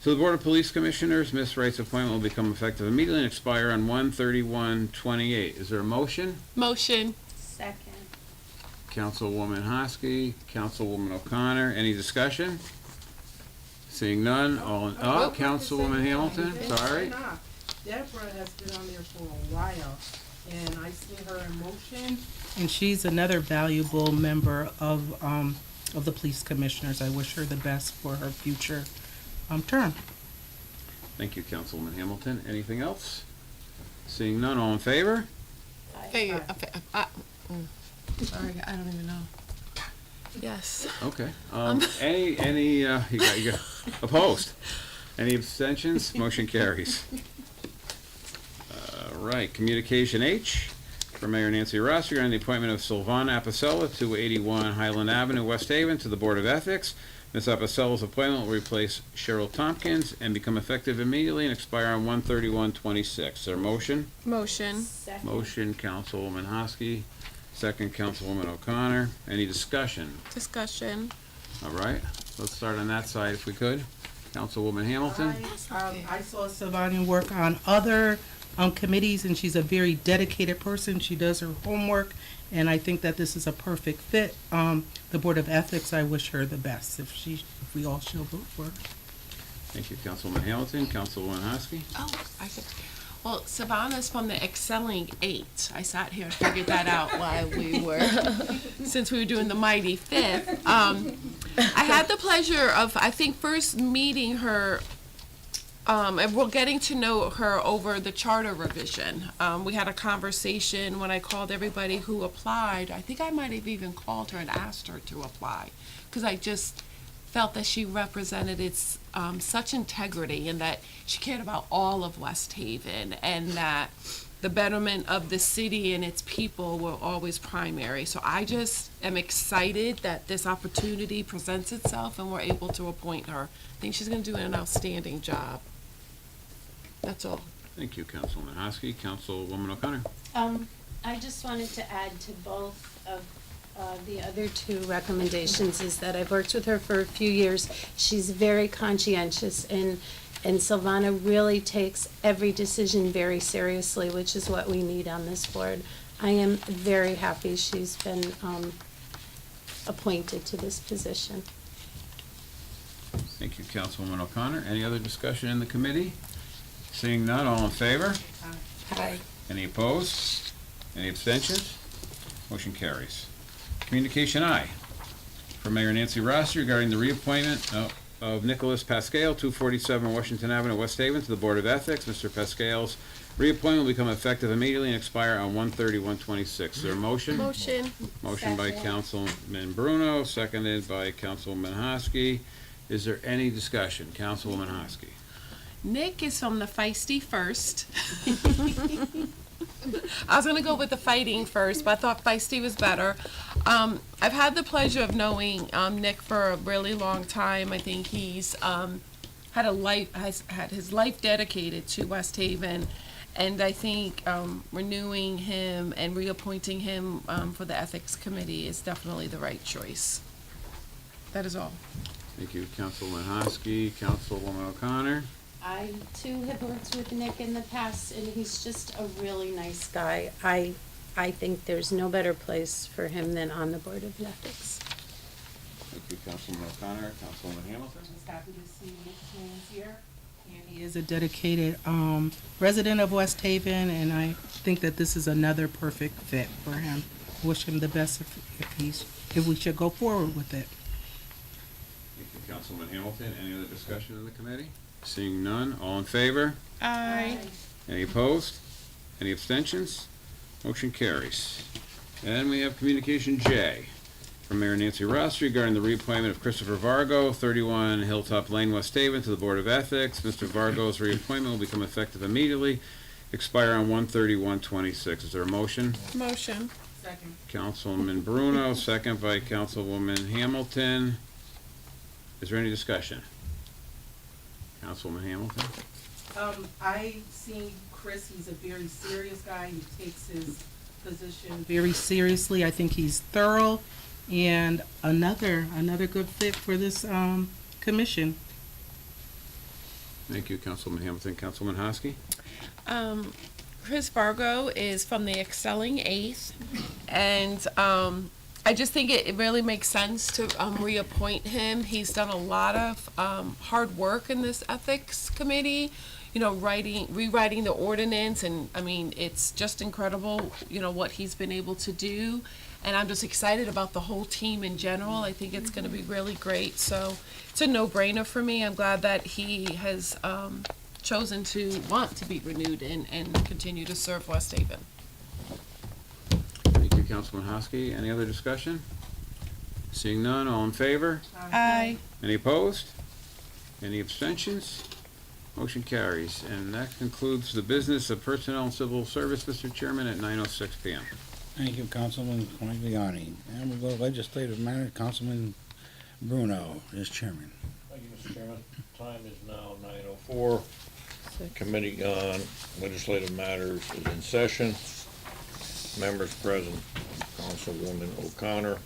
to the Board of Police Commissioners. Ms. Wright's appointment will become effective immediately and expire on 1/31/28. Is there a motion? Motion. Second. Councilwoman Hosky, Councilwoman O'Connor, any discussion? Seeing none, all in, oh, Councilwoman Hamilton, sorry. Deborah has been on there for a while, and I see her in motion. And she's another valuable member of the police commissioners. I wish her the best for her future term. Thank you, Councilwoman Hamilton. Anything else? Seeing none, all in favor? Sorry, I don't even know. Yes. Okay. You got opposed? Any abstentions? Motion carries. Right, Communication H for Mayor Nancy Ross regarding the appointment of Sylvana Apicella, 281 Highland Avenue, West Haven, to the Board of Ethics. Ms. Apicella's appointment will replace Cheryl Tompkins and become effective immediately and expire on 1/31/26. Is there a motion? Motion. Second. Motion, Councilwoman Hosky. Second, Councilwoman O'Connor. Any discussion? Discussion. All right, let's start on that side if we could. Councilwoman Hamilton? I saw Sylvania work on other committees, and she's a very dedicated person. She does her homework, and I think that this is a perfect fit. The Board of Ethics, I wish her the best if we all shall vote for her. Thank you, Councilwoman Hamilton. Councilwoman Hosky? Oh, well, Savannah's from the Excelling 8. I sat here and figured that out while since we were doing the Mighty Fifth. I had the pleasure of, I think, first meeting her, and we're getting to know her over the charter revision. We had a conversation when I called everybody who applied. I think I might have even called her and asked her to apply, because I just felt that she represented such integrity and that she cared about all of West Haven and that the betterment of the city and its people were always primary. So I just am excited that this opportunity presents itself and we're able to appoint her. I think she's going to do an outstanding job. That's all. Thank you, Councilwoman Hosky. Councilwoman O'Connor? I just wanted to add to both of the other two recommendations is that I've worked with her for a few years. She's very conscientious, and Sylvana really takes every decision very seriously, which is what we need on this board. I am very happy she's been appointed to this position. Thank you, Councilwoman O'Connor. Any other discussion in the committee? Seeing none, all in favor? Aye. Any opposed? Any abstentions? Motion carries. Communication I for Mayor Nancy Ross regarding the reappointment of Nicholas Pascal, 247 Washington Avenue, West Haven, to the Board of Ethics. Mr. Pascal's reappointment will become effective immediately and expire on 1/31/26. Is there a motion? Motion. Motion by Second. Councilman Bruno, seconded by Councilwoman Hosky. Is there any discussion? Councilwoman Hosky. Nick is from the feisty first. I was gonna go with the fighting first, but I thought feisty was better. I've had the pleasure of knowing Nick for a really long time. I think he's has had his life dedicated to West Haven, and I think renewing him and reappointing him for the Ethics Committee is definitely the right choice. That is all. Thank you, Councilwoman Hosky. Councilwoman O'Connor. I too have worked with Nick in the past, and he's just a really nice guy. I think there's no better place for him than on the Board of Ethics. Thank you, Councilwoman O'Connor. Councilwoman Hamilton. I'm just happy to see Nick's hands here. And he is a dedicated resident of West Haven, and I think that this is another perfect fit for him. Wish him the best if we should go forward with it. Thank you, Councilwoman Hamilton. Any other discussion in the committee? Seeing none, all in favor? Aye. Any opposed? Any abstentions? Motion carries. And we have Communication J from Mayor Nancy Ross regarding the reappointment of Christopher Vargo, 31 Hilltop Lane, West Haven, to the Board of Ethics. Mr. Vargo's reappointment will become effective immediately expire on 1/31/26. Is there a motion? Motion. Second. Councilman Bruno, second by Councilwoman Hamilton. Is there any discussion? Councilwoman Hamilton? I see Chris, he's a very serious guy. He takes his position very seriously. I think he's thorough and another good fit for this, commission. Thank you, Councilwoman Hamilton. Councilman Hosky? Chris Fargo is from the Excelling Eighth, and I just think it really makes sense to reappoint him. He's done a lot of hard work in this ethics committee, you know, rewriting the ordinance, and I mean, it's just incredible, you know, what he's been able to do. And I'm just excited about the whole team in general. I think it's going to be really great. So it's a no-brainer for me. I'm glad that he has chosen to want to be renewed and continue to serve West Haven. Thank you, Councilman Hosky. Any other discussion? Seeing none, all in favor? Aye. Any opposed? Any abstentions? Motion carries. And that concludes the business of Personnel and Civil Service, Mr. Chairman, at 9:06 p.m. Thank you, Councilman Quagliani. And we'll go to legislative matter. Councilman Bruno is chairman. Thank you, Mr. Chairman. Time is now 9:04. Committee on Legislative Matters is in session. Members present, Councilwoman O'Connor,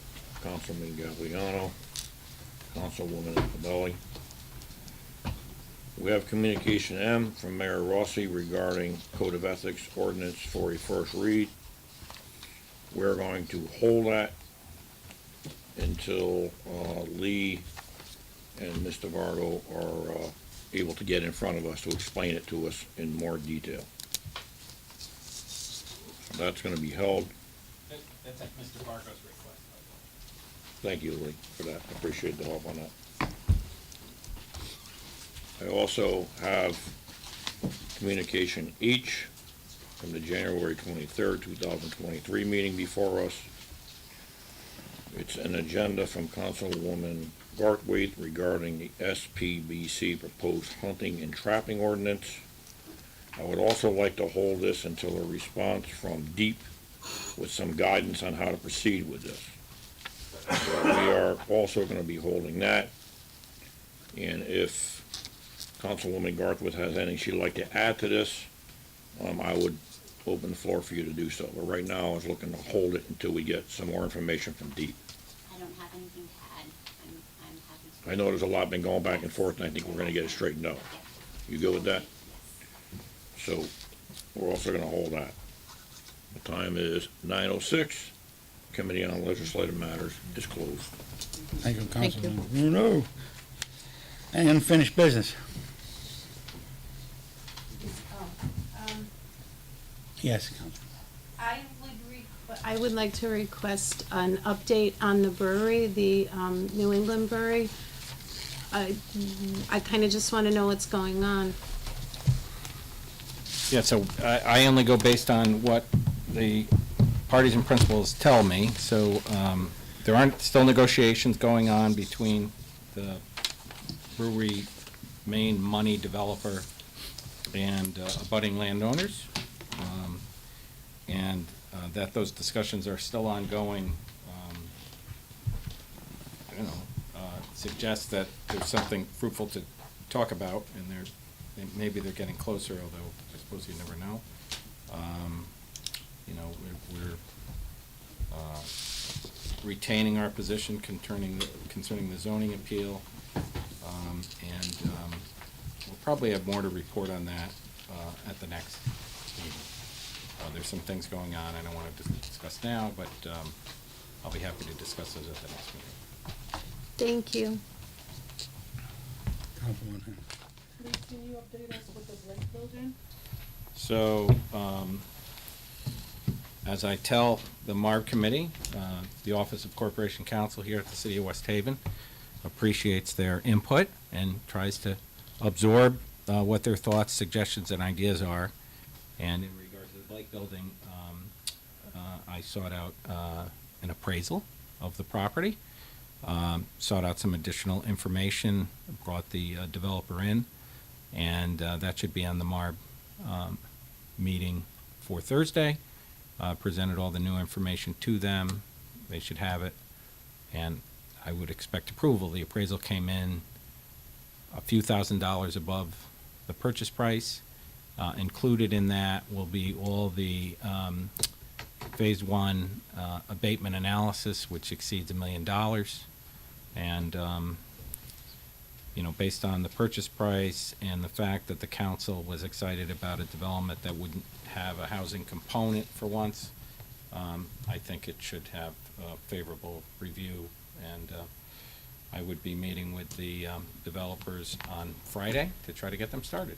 Councilman Gagliano, Councilwoman Cabelli. We have Communication M from Mayor Rossi regarding Code of Ethics Ordinance for a first read. We're going to hold that until Lee and Mr. Vargo are able to get in front of us to explain it to us in more detail. That's going to be held. That's at Mr. Vargo's request. Thank you, Lee, for that. I appreciate the help on that. I also have Communication H from the January 23rd, 2023 meeting before us. It's an agenda from Councilwoman Garthwaite regarding the SPBC proposed hunting and trapping ordinance. I would also like to hold this until a response from DEEP with some guidance on how to proceed with this. So we are also going to be holding that. And if Councilwoman Garthwaite has anything she'd like to add to this, I would open the floor for you to do so. But right now, I was looking to hold it until we get some more information from DEEP. I don't have anything to add. I'm happy to. I know there's a lot been going back and forth, and I think we're gonna get it straightened out. You good with that? So, we're also gonna hold that. The time is 9:06. Committee on Legislative Matters is closed. Thank you, Councilman Bruno. And unfinished business. Yes, Councilman. I would like to request an update on the brewery, the New England Brewery. I kind of just want to know what's going on. Yeah, so I only go based on what the parties and principals tell me. So there aren't still negotiations going on between the brewery main money developer and abutting landowners. And that those discussions are still ongoing, I don't know, suggests that there's something fruitful to talk about, and maybe they're getting closer, although I suppose you never know. You know, we're retaining our position concerning the zoning appeal, and we'll probably have more to report on that at the next meeting. There's some things going on I don't want to discuss now, but I'll be happy to discuss those at the next meeting. Thank you. Councilman. Please, can you update us with the Blake building? So, as I tell the MARB committee, the Office of Corporation Counsel here at the City of West Haven appreciates their input and tries to absorb what their thoughts, suggestions, and ideas are. And in regard to the Blake building, I sought out an appraisal of the property, sought out some additional information, brought the developer in, and that should be on the MARB meeting for Thursday, presented all the new information to them. They should have it, and I would expect approval. The appraisal came in a few $1,000s above the purchase price. Included in that will be all the Phase 1 abatement analysis, which exceeds $1 million. And, based on the purchase price and the fact that the council was excited about a development that wouldn't have a housing component for once, I think it should have a favorable review. And I would be meeting with the developers on Friday to try to get them started.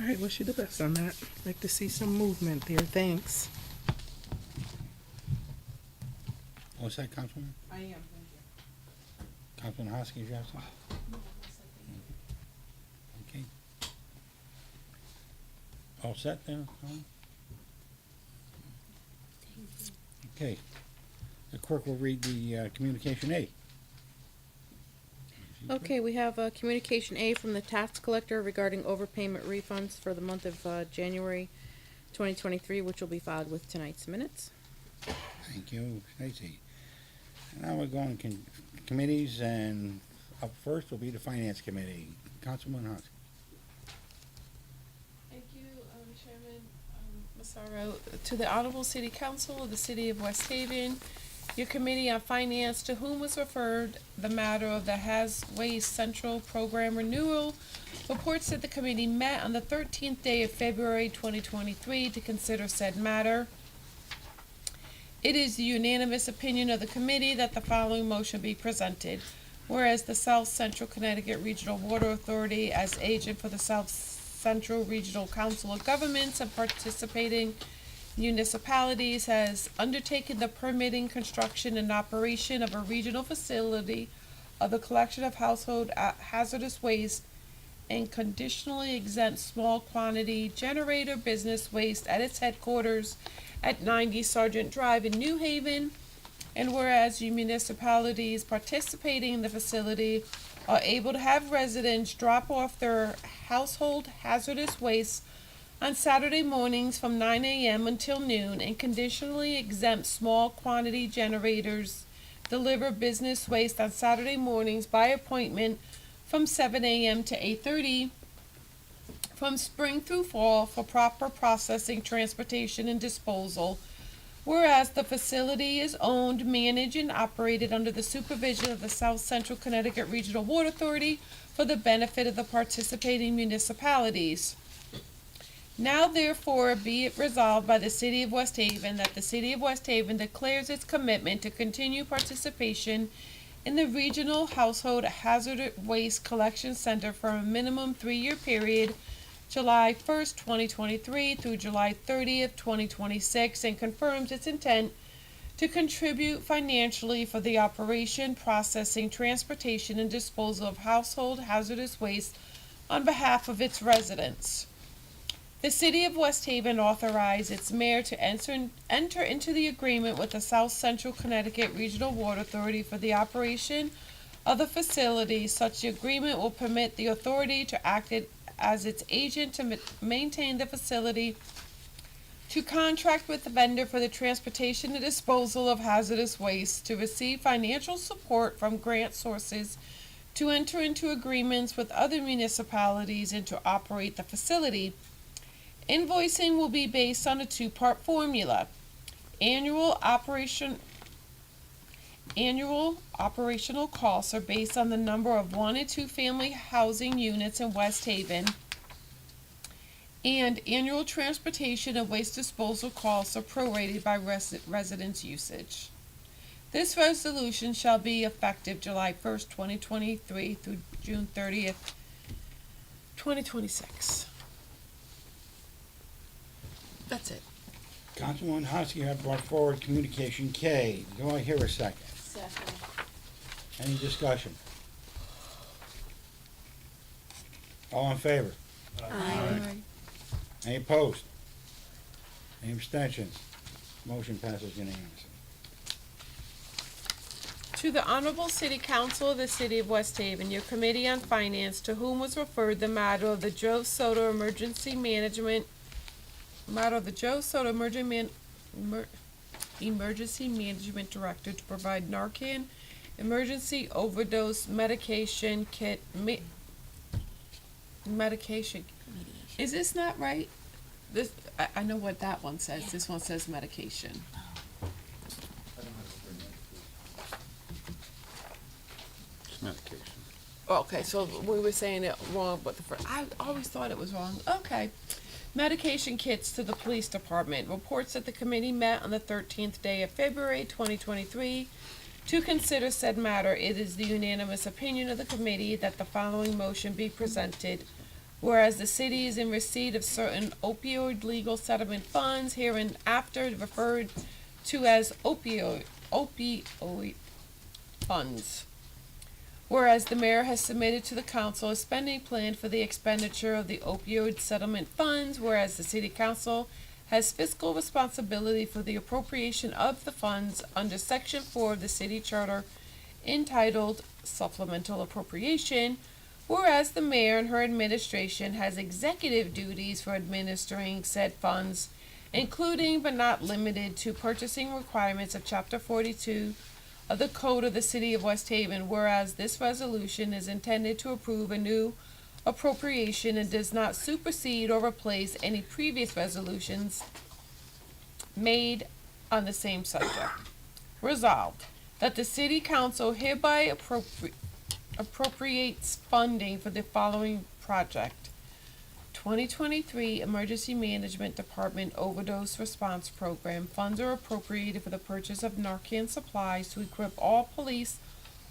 All right, wish you the best on that. Like to see some movement there. Thanks. What's that, Councilwoman? I am, thank you. Councilman Hosky, you have something? Okay. All set there, Colin? Okay. The clerk will read the communication A. Okay, we have Communication A from the tax collector regarding overpayment refunds for the month of January 2023, which will be filed with tonight's minutes. Thank you, Stacy. Now we're going committees, and up first will be the Finance Committee. Councilman Hosky. Thank you, Chairman Massaro. To the Honorable City Council of the City of West Haven, your Committee on Finance, to whom was referred the matter of the Haz Waste Central Program renewal, reports that the committee met on the 13th day of February 2023 to consider said matter. It is the unanimous opinion of the committee that the following motion be presented. Whereas the South Central Connecticut Regional Water Authority, as agent for the South Central Regional Council of Governments and participating municipalities, has undertaken the permitting, construction, and operation of a regional facility of the collection of household hazardous waste and conditionally exempt small quantity generator business waste at its headquarters at 90 Sergeant Drive in New Haven. And whereas you municipalities participating in the facility are able to have residents drop off their household hazardous waste on Saturday mornings from 9 a.m. until noon, and conditionally exempt small quantity generators deliver business waste on Saturday mornings by appointment from 7 a.m. to 8:30 from spring through fall for proper processing, transportation, and disposal. Whereas the facility is owned, managed, and operated under the supervision of the South Central Connecticut Regional Water Authority for the benefit of the participating municipalities. Now therefore be it resolved by the City of West Haven that the City of West Haven declares its commitment to continue participation in the Regional Household Hazardous Waste Collection Center for a minimum 3-year period, July 1st, 2023 through July 30th, 2026, and confirms its intent to contribute financially for the operation, processing, transportation, and disposal of household hazardous waste on behalf of its residents. The City of West Haven authorized its mayor to enter into the agreement with the South Central Connecticut Regional Water Authority for the operation of the facility. Such agreement will permit the authority to act as its agent to maintain the facility, to contract with the vendor for the transportation and disposal of hazardous waste, to receive financial support from grant sources, to enter into agreements with other municipalities, and to operate the facility. Invoicing will be based on a 2-part formula. Annual operational costs are based on the number of 1 and 2 family housing units in West Haven, and annual transportation and waste disposal costs are prorated by residents' usage. This resolution shall be effective July 1st, 2023 through June 30th, 2026. That's it. Councilman Hosky have brought forward Communication K. Do I hear a second? Second. Any discussion? All in favor? Aye. Any opposed? Any abstentions? Motion passes unanimously. To the Honorable City Council of the City of West Haven, your Committee on Finance, to whom was referred the matter of the Joe Soto Emergency Management matter of the Joe Soto Emergency Management Director to provide Narcan emergency overdose medication kit. Medication. Is this not right? This I know what that one says. This one says medication. It's medication. Okay, so we were saying it wrong, but I always thought it was wrong. Okay. Medication kits to the police department. Reports that the committee met on the 13th day of February 2023 to consider said matter. It is the unanimous opinion of the committee that the following motion be presented. Whereas the city is in receipt of certain opioid legal settlement funds, hereinafter referred to as opioid funds. Whereas the mayor has submitted to the council a spending plan for the expenditure of the opioid settlement funds, whereas the city council has fiscal responsibility for the appropriation of the funds under section 4 of the city charter entitled Supplemental Appropriation, whereas the mayor and her administration has executive duties for administering said funds, including but not limited to purchasing requirements of chapter 42 of the Code of the City of West Haven, whereas this resolution is intended to approve a new appropriation and does not supersede or replace any previous resolutions made on the same subject. Resolved, that the City Council hereby appropriates funding for the following project. 2023 Emergency Management Department Overdose Response Program. Funds are appropriated for the purchase of Narcan supplies to equip all police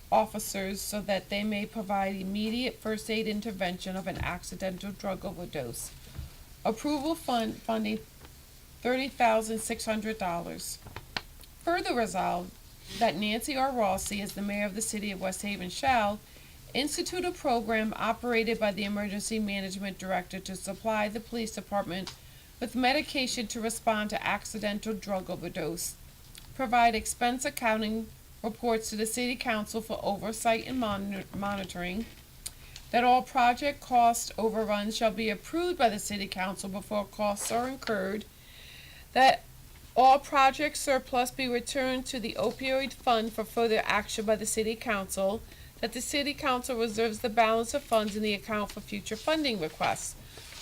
officers so that they may provide immediate first aid intervention of an accidental drug overdose. Approval funding $30,600. Further resolved that Nancy R. Rossi, as the mayor of the city of West Haven, shall institute a program operated by the emergency management director to supply the police department with medication to respond to accidental drug overdose, provide expense accounting reports to the city council for oversight and monitoring, that all project cost overruns shall be approved by the city council before costs are incurred, that all project surplus be returned to the opioid fund for further action by the city council, that the city council reserves the balance of funds in the account for future funding requests.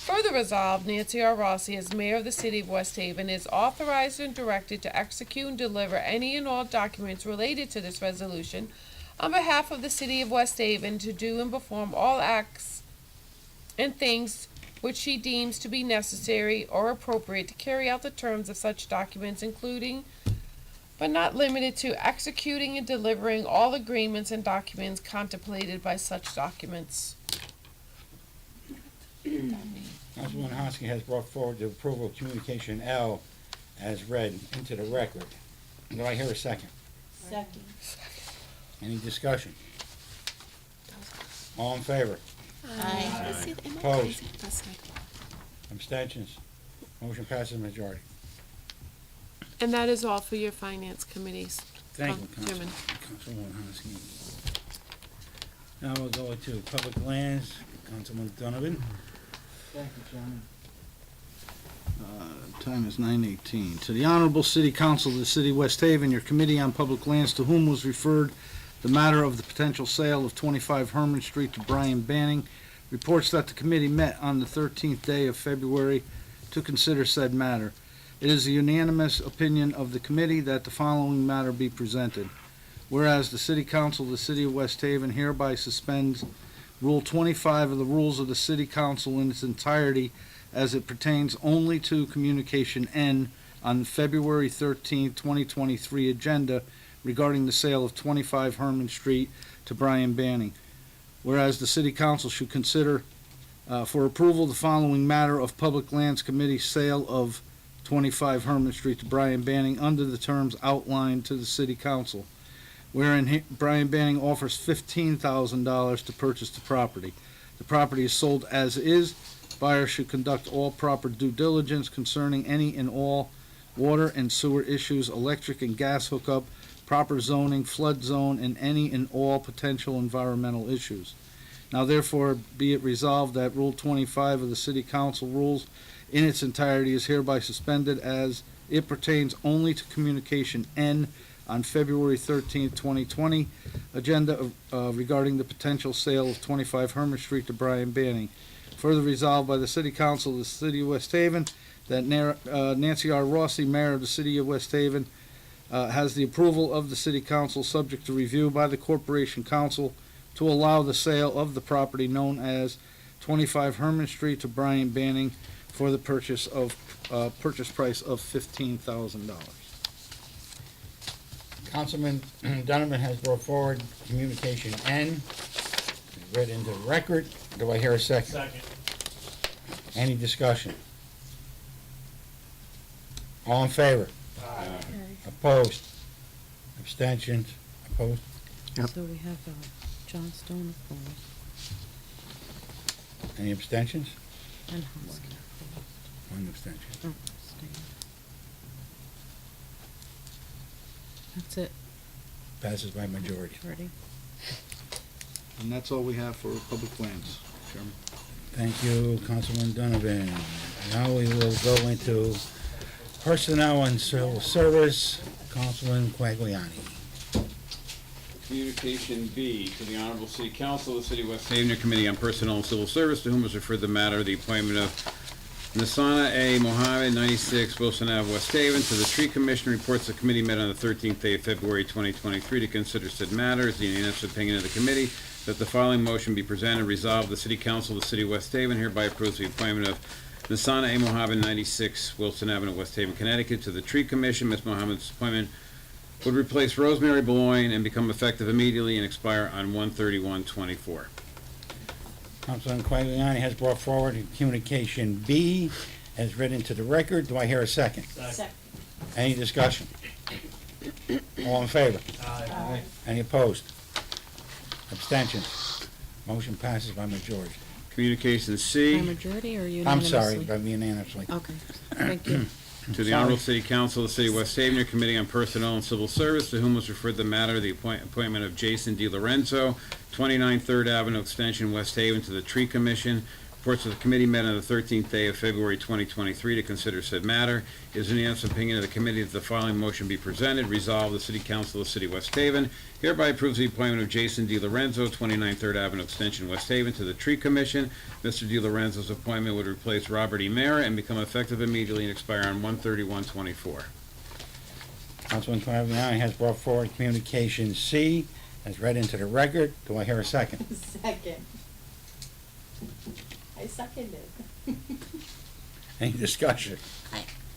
Further resolved, Nancy R. Rossi, as mayor of the city of West Haven, is authorized and directed to execute and deliver any and all documents related to this resolution on behalf of the city of West Haven, to do and perform all acts and things which she deems to be necessary or appropriate to carry out the terms of such documents, including but not limited to executing and delivering all agreements and documents contemplated by such documents. Councilwoman Hosky has brought forward the approval of communication L as read into the record. Do I hear a second? Second. Any discussion? All in favor? Aye. Opposed? Abstentions? Motion passes majority. And that is all for your finance committees. Thank you, Chairman. Councilwoman Hosky. Now we'll go to public lands, Councilman Donovan. Thank you, Chairman. Time is 9:18. To the Honorable City Council of the City of West Haven, your Committee on Public Lands, to whom was referred the matter of the potential sale of 25 Herman Street to Brian Banning, reports that the committee met on the 13th day of February to consider said matter. It is the unanimous opinion of the committee that the following matter be presented. Whereas the City Council of the City of West Haven hereby suspends Rule 25 of the Rules of the City Council in its entirety as it pertains only to Communication N on the February 13, 2023 agenda regarding the sale of 25 Herman Street to Brian Banning. Whereas the City Council should consider for approval the following matter of Public Lands Committee sale of 25 Herman Street to Brian Banning under the terms outlined to the City Council, wherein Brian Banning offers $15,000 to purchase the property. The property is sold as is. Buyer should conduct all proper due diligence concerning any and all water and sewer issues, electric and gas hookup, proper zoning, flood zone, and any and all potential environmental issues. Now therefore be it resolved that Rule 25 of the City Council rules in its entirety is hereby suspended as it pertains only to communication N on February 13th, 2020, agenda regarding the potential sale of 25 Herman Street to Brian Banning. Further resolved by the City Council of the City of West Haven that Nancy R. Rossi, Mayor of the City of West Haven, has the approval of the City Council, subject to review by the Corporation Council, to allow the sale of the property known as 25 Herman Street to Brian Banning for the purchase price of $15,000. Councilman Donovan has brought forward communication N, read into the record. Do I hear a second? Second. Any discussion? All in favor? Opposed? Abstentions? Opposed? So we have John Stone opposed Any abstentions? and Husky. One abstention. Oh, abstain. That's it. Passes by majority. Ready? And that's all we have for public lands, Chairman. Thank you, Councilman Donovan. Now we will go into personnel and civil service. Councilman Quagliani. Communication B, to the Honorable City Council of the City of West Haven, your Committee on Personnel and Civil Service, to whom is referred the matter of the appointment of Nasana A. Mohammed, 96 Wilson Ave, West Haven, to the Tree Commission. Reports the committee met on the 13th day of February 2023 to consider said matter. It's the unanimous opinion of the committee that the following motion be presented. Resolved, the City Council of the City of West Haven hereby approves the appointment of Nasana A. Mohammed, 96 Wilson Avenue, West Haven, Connecticut, to the Tree Commission. Ms. Mohammed's appointment would replace Rosemary Beloin and become effective immediately and expire on 1/31/24. Councilman Quagliani has brought forward communication B, as read into the record. Do I hear a second? Second. Any discussion? All in favor? Aye. Any opposed? Abstentions? Motion passes by majority. Communication By C, majority or I'm unanimously? sorry, by unanimously. Okay, thank you. to the Honorable City Council of the City of West Haven, your Committee on Personnel and Civil Service, to whom was referred the matter of the appointment of Jason DiLorenzo, 29 Third Avenue Extension, West Haven, to the Tree Commission. Reports of the committee met on the 13th day of February 2023 to consider said matter. It is the unanimous opinion of the committee that the following motion be presented. Resolved, the City Council of the City of West Haven hereby approves the appointment of Jason DiLorenzo, 29 Third Avenue Extension, West Haven, to the Tree Commission. Mr. DiLorenzo's appointment would replace Robert E. Mayer and become effective immediately and expire on 1/31/24. Councilman Quagliani has brought forward communication C, as read into the record. Do I hear a second? Second. I seconded. Any discussion?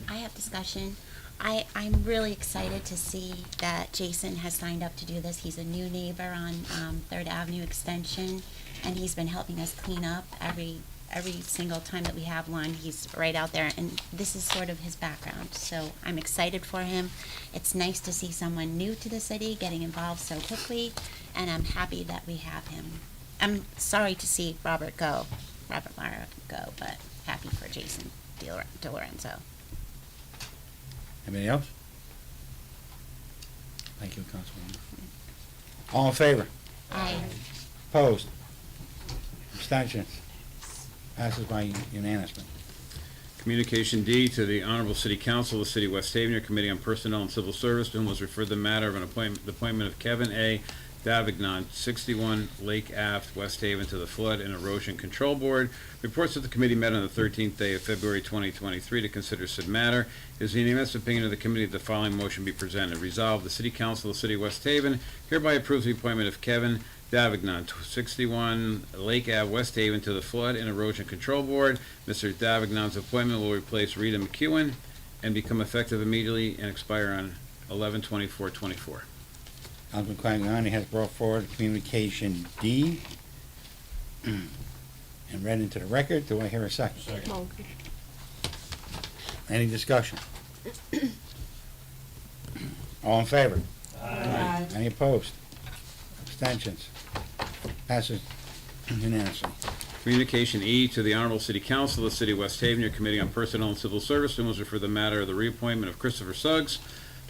I have discussion. I'm really excited to see that Jason has signed up to do this. He's a new neighbor on Third Avenue Extension, and he's been helping us clean up every single time that we have one. He's right out there, and this is sort of his background. So I'm excited for him. It's nice to see someone new to the city getting involved so quickly, and I'm happy that we have him. I'm sorry to see Robert Meyer go, but happy for Jason DiLorenzo. Anybody else? Thank you, Councilwoman. All in favor? Aye. Opposed? Abstentions? Passes by unanimously. Communication D, to the Honorable City Council of the City of West Haven, your Committee on Personnel and Civil Service, to whom was referred the matter of the appointment of Kevin A. Davignon, 61 Lake Ave, West Haven, to the Flood and Erosion Control Board. Reports that the committee met on the 13th day of February 2023 to consider said matter. It is the unanimous opinion of the committee that the following motion be presented. Resolved, the City Council of the City of West Haven hereby approves the appointment of Kevin Davignon, 61 Lake Ave, West Haven, to the Flood and Erosion Control Board. Mr. Davignon's appointment will replace Rita McEwen and become effective immediately and expire on 11/24/24. Councilman Quagliani has brought forward communication D, and read into the record. Do I hear a second? Second. Any discussion? All in favor? Aye. Any opposed? Abstentions? Passes unanimously. Communication E, to the Honorable City Council of the City of West Haven, your Committee on Personnel and Civil Service, and was referred the matter of the reappointment of Christopher Suggs,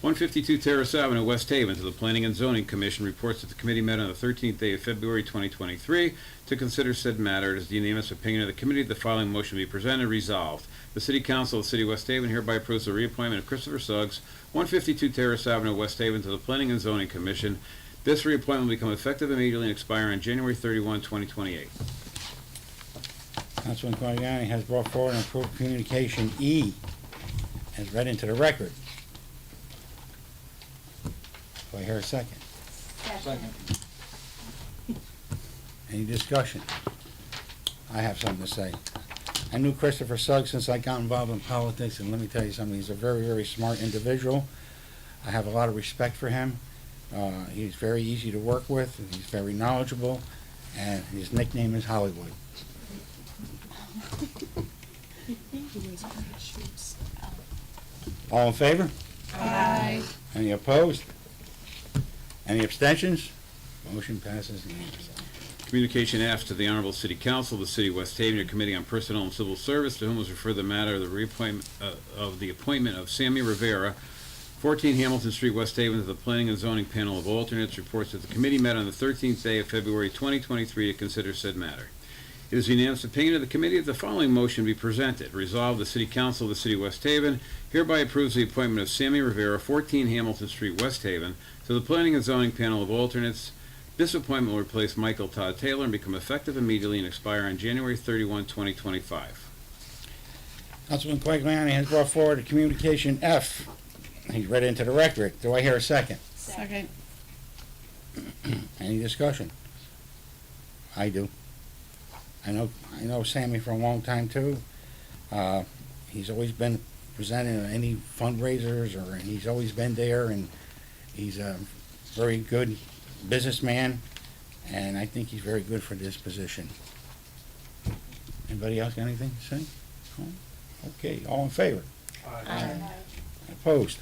152 Terrace Avenue, West Haven, to the Planning and Zoning Commission, reports that the committee met on the 13th day of February 2023 to consider said matter. It is the unanimous opinion of the committee that the following motion be presented. Resolved. The City Council of the City of West Haven hereby approves the reappointment of Christopher Suggs, 152 Terrace Avenue, West Haven, to the Planning and Zoning Commission. This reappointment will become effective immediately and expire on January 31, 2028. Councilman Quagliani has brought forward and approved communication E as read into the record. Do I hear a second? Second. Any discussion? I have something to say. I knew Christopher Suggs since I got involved in politics, and let me tell you something, he's a very, very smart individual. I have a lot of respect for him. He's very easy to work with, and he's very knowledgeable, and his nickname is Hollywood. All in favor? Aye. Any opposed? Any abstentions? Motion passes unanimously. Communication F to the Honorable City Council of the City of West Haven, your Committee on Personnel and Civil Service, to whom was referred the matter of the reappointment of the appointment of Sammy Rivera, 14 Hamilton Street, West Haven, to the Planning and Zoning Panel of Alternates. Reports that the committee met on the 13th day of February 2023 to consider said matter. It is the unanimous opinion of the committee that the following motion be presented. Resolved, the City Council of the City of West Haven hereby approves the appointment of Sammy Rivera, 14 Hamilton Street, West Haven, to the Planning and Zoning Panel of Alternates. This appointment will replace Michael Todd Taylor and become effective immediately and expire on January 31, 2025. Councilman Quagliani has brought forward a communication F. He's read into the record. Do I hear a second? Second. Any discussion? I do. I know Sammy for a long time too. He's always been presenting at any fundraisers, or he's always been there, and he's a very good businessman, and I think he's very good for this position. Anybody else got anything to say? No? Okay, all in favor? Aye. Opposed?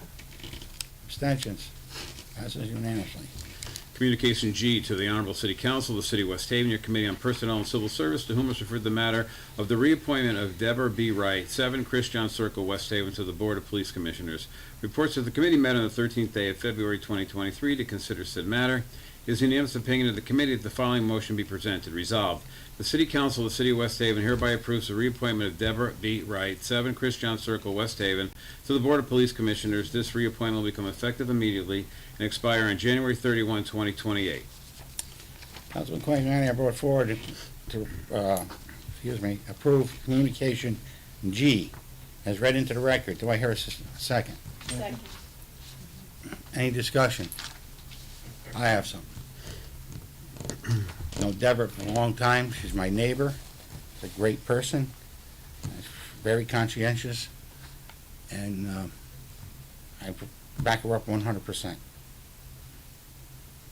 Abstentions? Passes unanimously. Communication G to the Honorable City Council of the City of West Haven, your Committee on Personnel and Civil Service, to whom is referred the matter of the reappointment of Deborah B. Wright, 7 Chris John Circle, West Haven, to the Board of Police Commissioners. Reports that the committee met on the 13th day of February 2023 to consider said matter. It is the unanimous opinion of the committee that the following motion be presented. Resolved, the City Council of the City of West Haven hereby approves the reappointment of Deborah B. Wright, 7 Chris John Circle, West Haven, to the Board of Police Commissioners. This reappointment will become effective immediately and expire on January 31, 2028. Councilman Quagliani, I brought forward to, approve communication G as read into the record. Do I hear a second? Second. Any discussion? I have some. Know Deborah for a long time. She's my neighbor. She's a great person. Very conscientious. And I back her up 100%.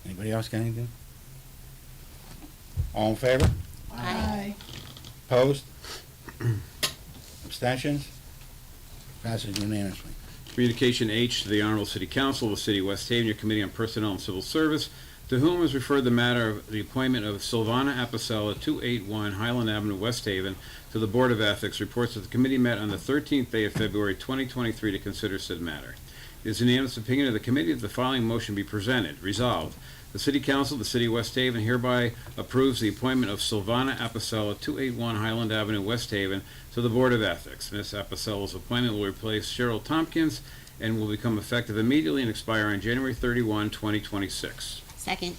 Anybody else got anything? All in favor? Aye. Opposed? Abstentions? Passes unanimously. Communication H to the Honorable City Council of the City of West Haven, your Committee on Personnel and Civil Service, to whom is referred the matter of the appointment of Silvana Apicella, 281 Highland Avenue, West Haven, to the Board of Ethics. Reports that the committee met on the 13th day of February 2023 to consider said matter. It is the unanimous opinion of the committee that the following motion be presented. Resolved, the City Council of the City of West Haven hereby approves the appointment of Silvana Apicella, 281 Highland Avenue, West Haven, to the Board of Ethics. Ms. Apicella's appointment will replace Cheryl Tompkins and will become effective immediately and expire on January 31, 2026. Second.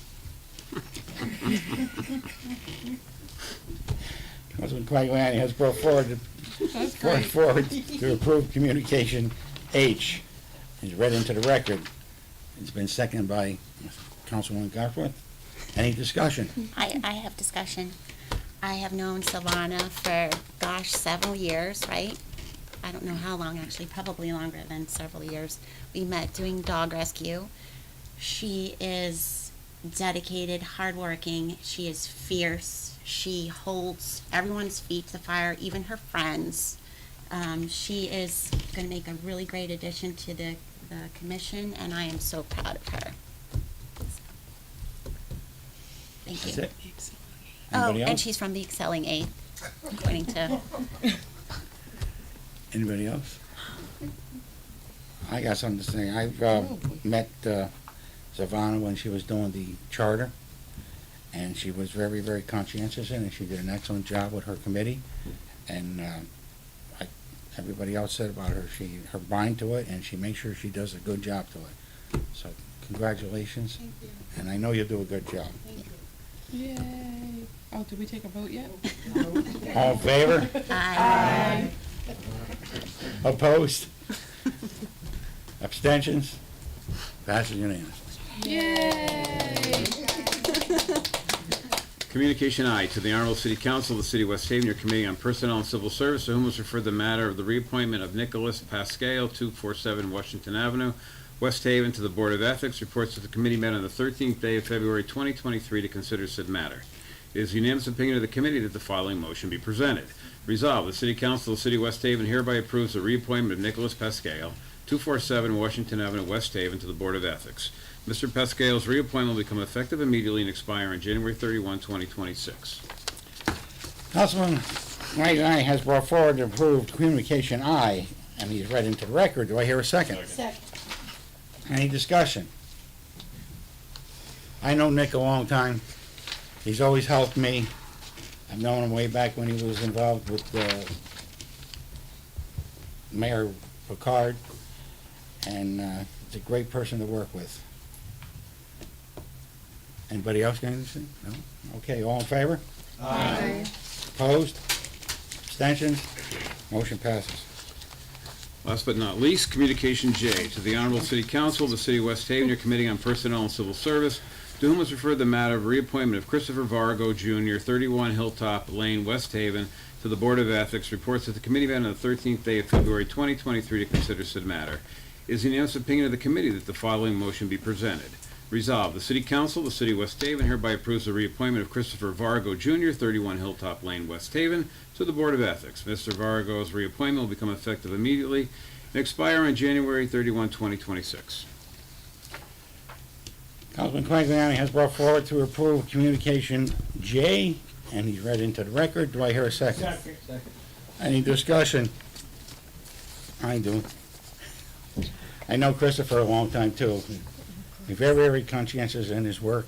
Councilman Quagliani has brought forward to approve communication H. It's read into the record. It's been seconded by Councilwoman Garforth. Any discussion? I have discussion. I have known Silvana for, several years, right? I don't know how long, actually, probably longer than several years. We met doing dog rescue. She is dedicated, hardworking. She is fierce. She holds everyone's feet to the fire, even her friends. She is going to make a really great addition to the commission, and I am so proud of her. Thank you. That's it. Oh, Anybody and else? she's from the Excelling Eight, according to. Anybody else? I got something to say. I've met Savannah when she was doing the charter, and she was very, very conscientious in it. She did an excellent job with her committee, and like everybody else said about her, her mind to it, and she makes sure she does a good job to it. So congratulations. Thank you. And I know you'll do a good job. Thank you. Yay. Oh, did we take a vote yet? All in favor? Aye. Opposed? Abstentions? Passes unanimously. Yay. Communication I to the Honorable City Council of the City of West Haven, your Committee on Personnel and Civil Service, to whom was referred the matter of the reappointment of Nicholas Pascal, 247 Washington Avenue, West Haven, to the Board of Ethics. Reports that the committee met on the 13th day of February 2023 to consider said matter. It is the unanimous opinion of the committee that the following motion be presented. Resolved, the City Council of the City of West Haven hereby approves the reappointment of Nicholas Pascal, 247 Washington Avenue, West Haven, to the Board of Ethics. Mr. Pascal's reappointment will become effective immediately and expire on January 31, 2026. Councilman Guy has brought forward and approved communication I, and he's read into the record. Do I hear a second? Second. Any discussion? I know Nick a long time. He's always helped me. I've known him way back when he was involved with Mayor Picard, and he's a great person to work with. Anybody else got anything? No? Okay, all in favor? Aye. Opposed? Abstentions? Motion passes. Last but not least, Communication J to the Honorable City Council of the City of West Haven, your Committee on Personnel and Civil Service, to whom was referred the matter of reappointment of Christopher Vargo Jr., 31 Hilltop Lane, West Haven, to the Board of Ethics. Reports that the committee met on the 13th day of February 2023 to consider said matter. It is the unanimous opinion of the committee that the following motion be presented. Resolved, the City Council of the City of West Haven hereby approves the reappointment of Christopher Vargo Jr., 31 Hilltop Lane, West Haven, to the Board of Ethics. Mr. Vargo's reappointment will become effective immediately and expire on January 31, 2026. Councilman Quagliani has brought forward to approve communication J, and he's read into the record. Do I hear a second? Second. Any discussion? I do. I know Christopher a long time, too. He's very, very conscientious in his work,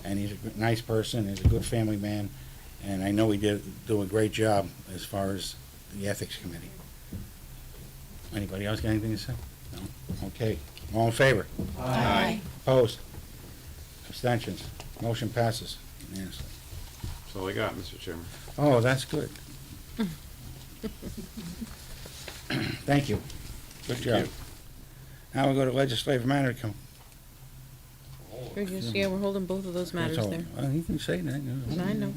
and he's a nice person, he's a good family man, and I know he do a great job as far as the Ethics Committee. Anybody else got anything to say? No? Okay. All in favor? Aye. Opposed? Abstentions? Motion passes unanimously. That's all I got, Mr. Chairman. Oh, that's good. Thank you. Good job. Now we go to legislative matter. Yeah, we're holding both of those matters there. Well, you can say that. I know.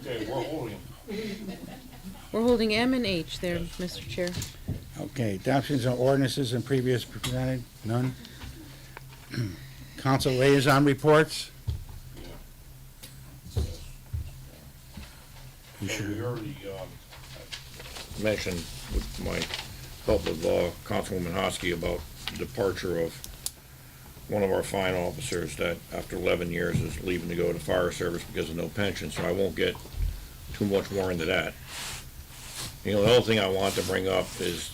Okay, we're holding We're holding M and H there, Mr. Chair. Okay, adoptions of ordinances and previous presented, none. Council liaison reports. You So should- we already mentioned with my help with Councilwoman Hosky about the departure of one of our fine officers that after 11 years is leaving to go to fire service because of no pension, so I won't get too much more into that. You know, the other thing I want to bring up is,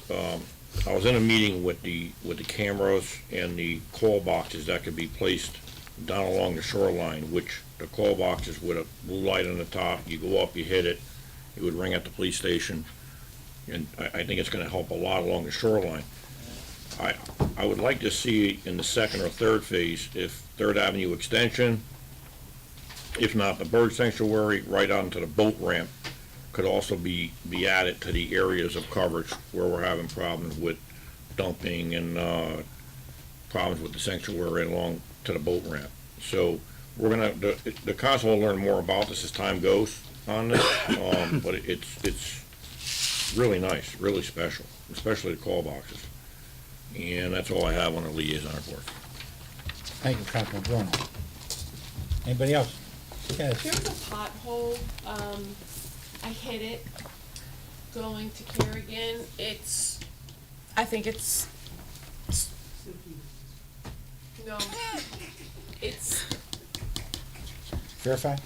I was in a meeting with the cameras and the call boxes that could be placed down along the shoreline, which the call boxes with a blue light on the top, you go up, you hit it, it would ring at the police station, and I think it's gonna help a lot along the shoreline. I would like to see in the second or third phase, if Third Avenue Extension, if not the bird sanctuary, right onto the boat ramp, could also be added to the areas of coverage where we're having problems with dumping and problems with the sanctuary along to the boat ramp. So we're gonna, the council will learn more about this as time goes on this, but it's really nice, really special, especially the call boxes. And that's all I have on the liaison report. Thank you, Councilman Bruno. Anybody else? Yes. There's a pothole, I hit it going to Kerrigan. I think it's, no, it's, Verify?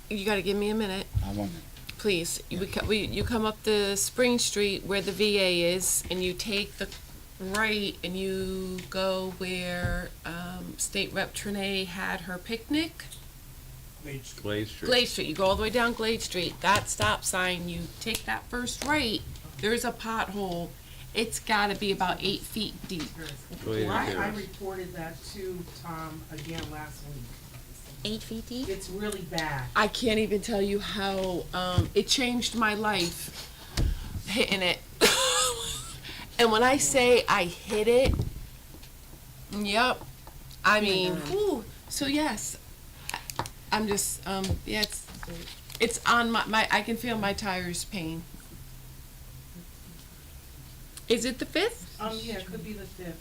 you gotta give me a minute, I want please. You come up the Spring Street where the VA is, and you take the right and you go where State Rep Trinae had her picnic. Glade Street. Glade Street. You go all the way down Glade Street. That stop sign, you take that first right, there's a pothole. It's got to be about 8 feet deep. Glade Well, I Terrace. reported that to Tom again last week. 8 feet deep? It's really bad. I can't even tell you how it changed my life hitting it. And when I say I hit it, yep. I mean, whew. So yes, I'm just yeah. It's on my. I can feel my tires pain. Is it the 5th? Yeah, it could be the 5th,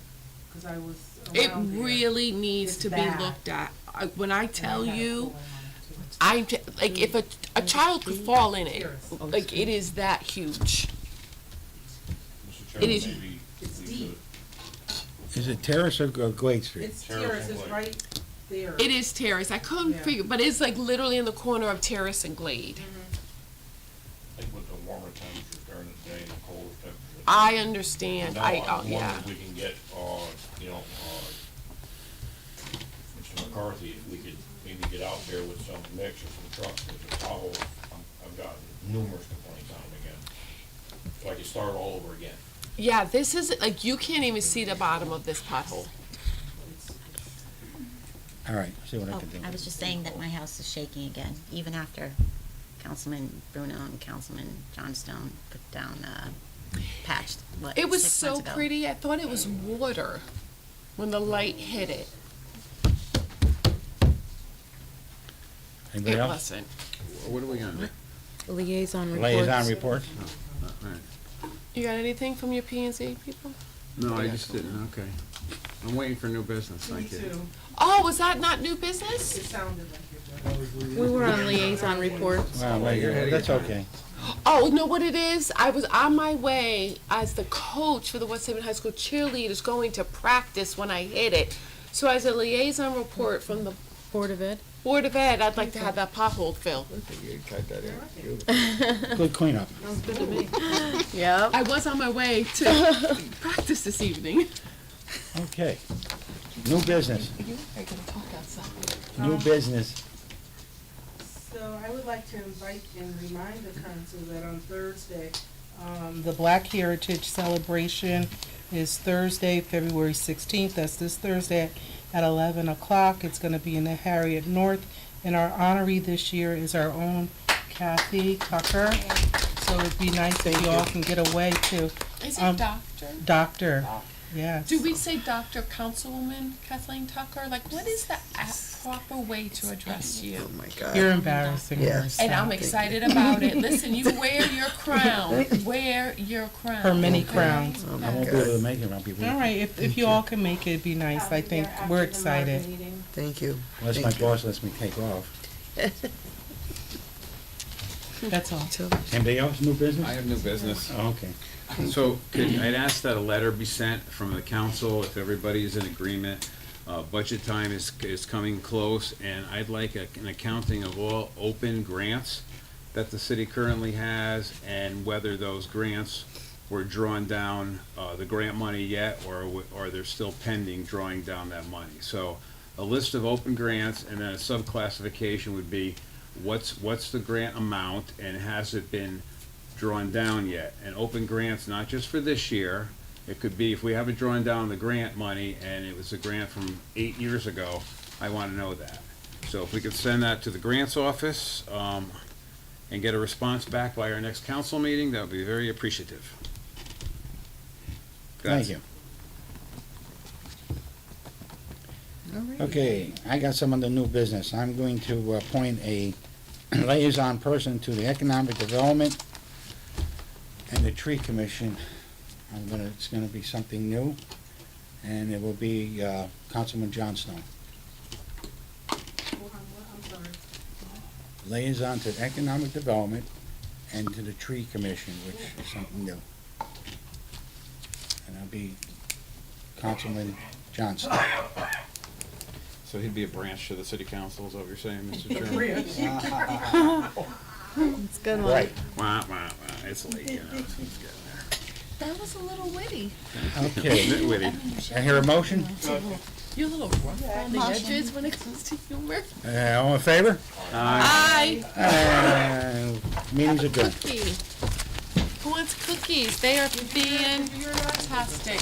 because I was It around there. really needs It's to bad. be looked at. When I tell And I had a you, pole on it, too. like if a child could fall in it, like it is that huge. Mr. It is- Chairman, maybe It's we deep. could- Is it Terrace or Glade Street? It's Terrace Terrace, and it's Glade. right there. It is Terrace. I couldn't Yeah. figure, but it's like literally in the corner of Terrace and Glade. I think with the warmer temperatures during the day and the colder temperatures. I understand. Now, I I'm wondering yeah. if we can get, you know, Mr. McCarthy, if we could maybe get out there with some mix or some trucks, with the potholes, I've gotten numerous complaints on them again. So I can start all over again. Yeah, this is like you can't even see the bottom of this pothole. All right, see what I Oh, can do. I was just saying that my house is shaking again, even after Councilman Bruno and Councilman Johnstone put down, patched, what, It was 6 so months ago? pretty. I thought it was water when the light hit it. Anybody It else? wasn't. What are we gonna do? Liaison reports. Liaison reports? All right. You got anything from your P and Z people? No, I just didn't, okay. I'm waiting for new business, Me thank you. too. Oh, was that not new It business? sounded like it was. We were on liaison reports. Well, wait, that's okay. Oh, know what it is? I was on my way as the coach for the West Haven High School cheerleaders going to practice when I hit it. So as a liaison report from the Board of Ed. Board of Ed, I'd like to have that pothole filled. Good cleanup. Sounds good to me. Yep. I was on my way to practice this evening. Okay. New business. You are gonna talk outside. New business. So I would like to invite and remind the council that on Thursday, the Black Heritage Celebration is Thursday, February 16th. That's this Thursday at 11 o'clock. It's going to be in the Harriet North. And our honoree this year is our own Kathy Tucker. So it'd be nice if you all can get away to Is it doctor? Doctor. Yes. Do we say Dr. Councilwoman Kathleen Tucker? Like, what is the proper way to address you? Oh, my God. You're embarrassing her. And I'm excited about it. Listen, you wear your crown. Wear your crown. Her many okay? crowns. I won't be able to make it, I'll be All right, if you all can make it, it'd be nice. I think we're excited. Thank you. Unless my Thank you. boss lets me take off. That's all. Anybody else, new business? I have new business. Oh, okay. So, I'd ask that a letter be sent from the council if everybody is in agreement. Budget time is coming close, and I'd like an accounting of all open grants that the city currently has, and whether those grants were drawn down, the grant money yet, or they're still pending drawing down that money. So, a list of open grants, and then a subclassification would be, what's the grant amount, and has it been drawn down yet? And open grants, not just for this year, it could be if we haven't drawn down the grant money and it was a grant from 8 years ago, I want to know that. So if we could send that to the grants office, and get a response back by our next council meeting, that would be very appreciative. Thank you. Okay, I got some other new business. I'm going to appoint a liaison person to the Economic Development and the Tree Commission. It's gonna be something new, and it will be Councilman Johnstone. I'm sorry. Liaison to Economic Development and to the Tree Commission, which is something new. And that'll be Councilman Johnstone. So he'd be a branch to the city council, is that what you're saying, Mr. Chairman? It's a good one. Right. Wah, wah, wah, it's late, you know, he's getting there. That was a little witty. Okay. Witty. I hear a motion? You're a little rough around the edges when it comes to humor. All in favor? Aye. Meeting's adjourned. Cookie. Who wants cookies? They are fantastic.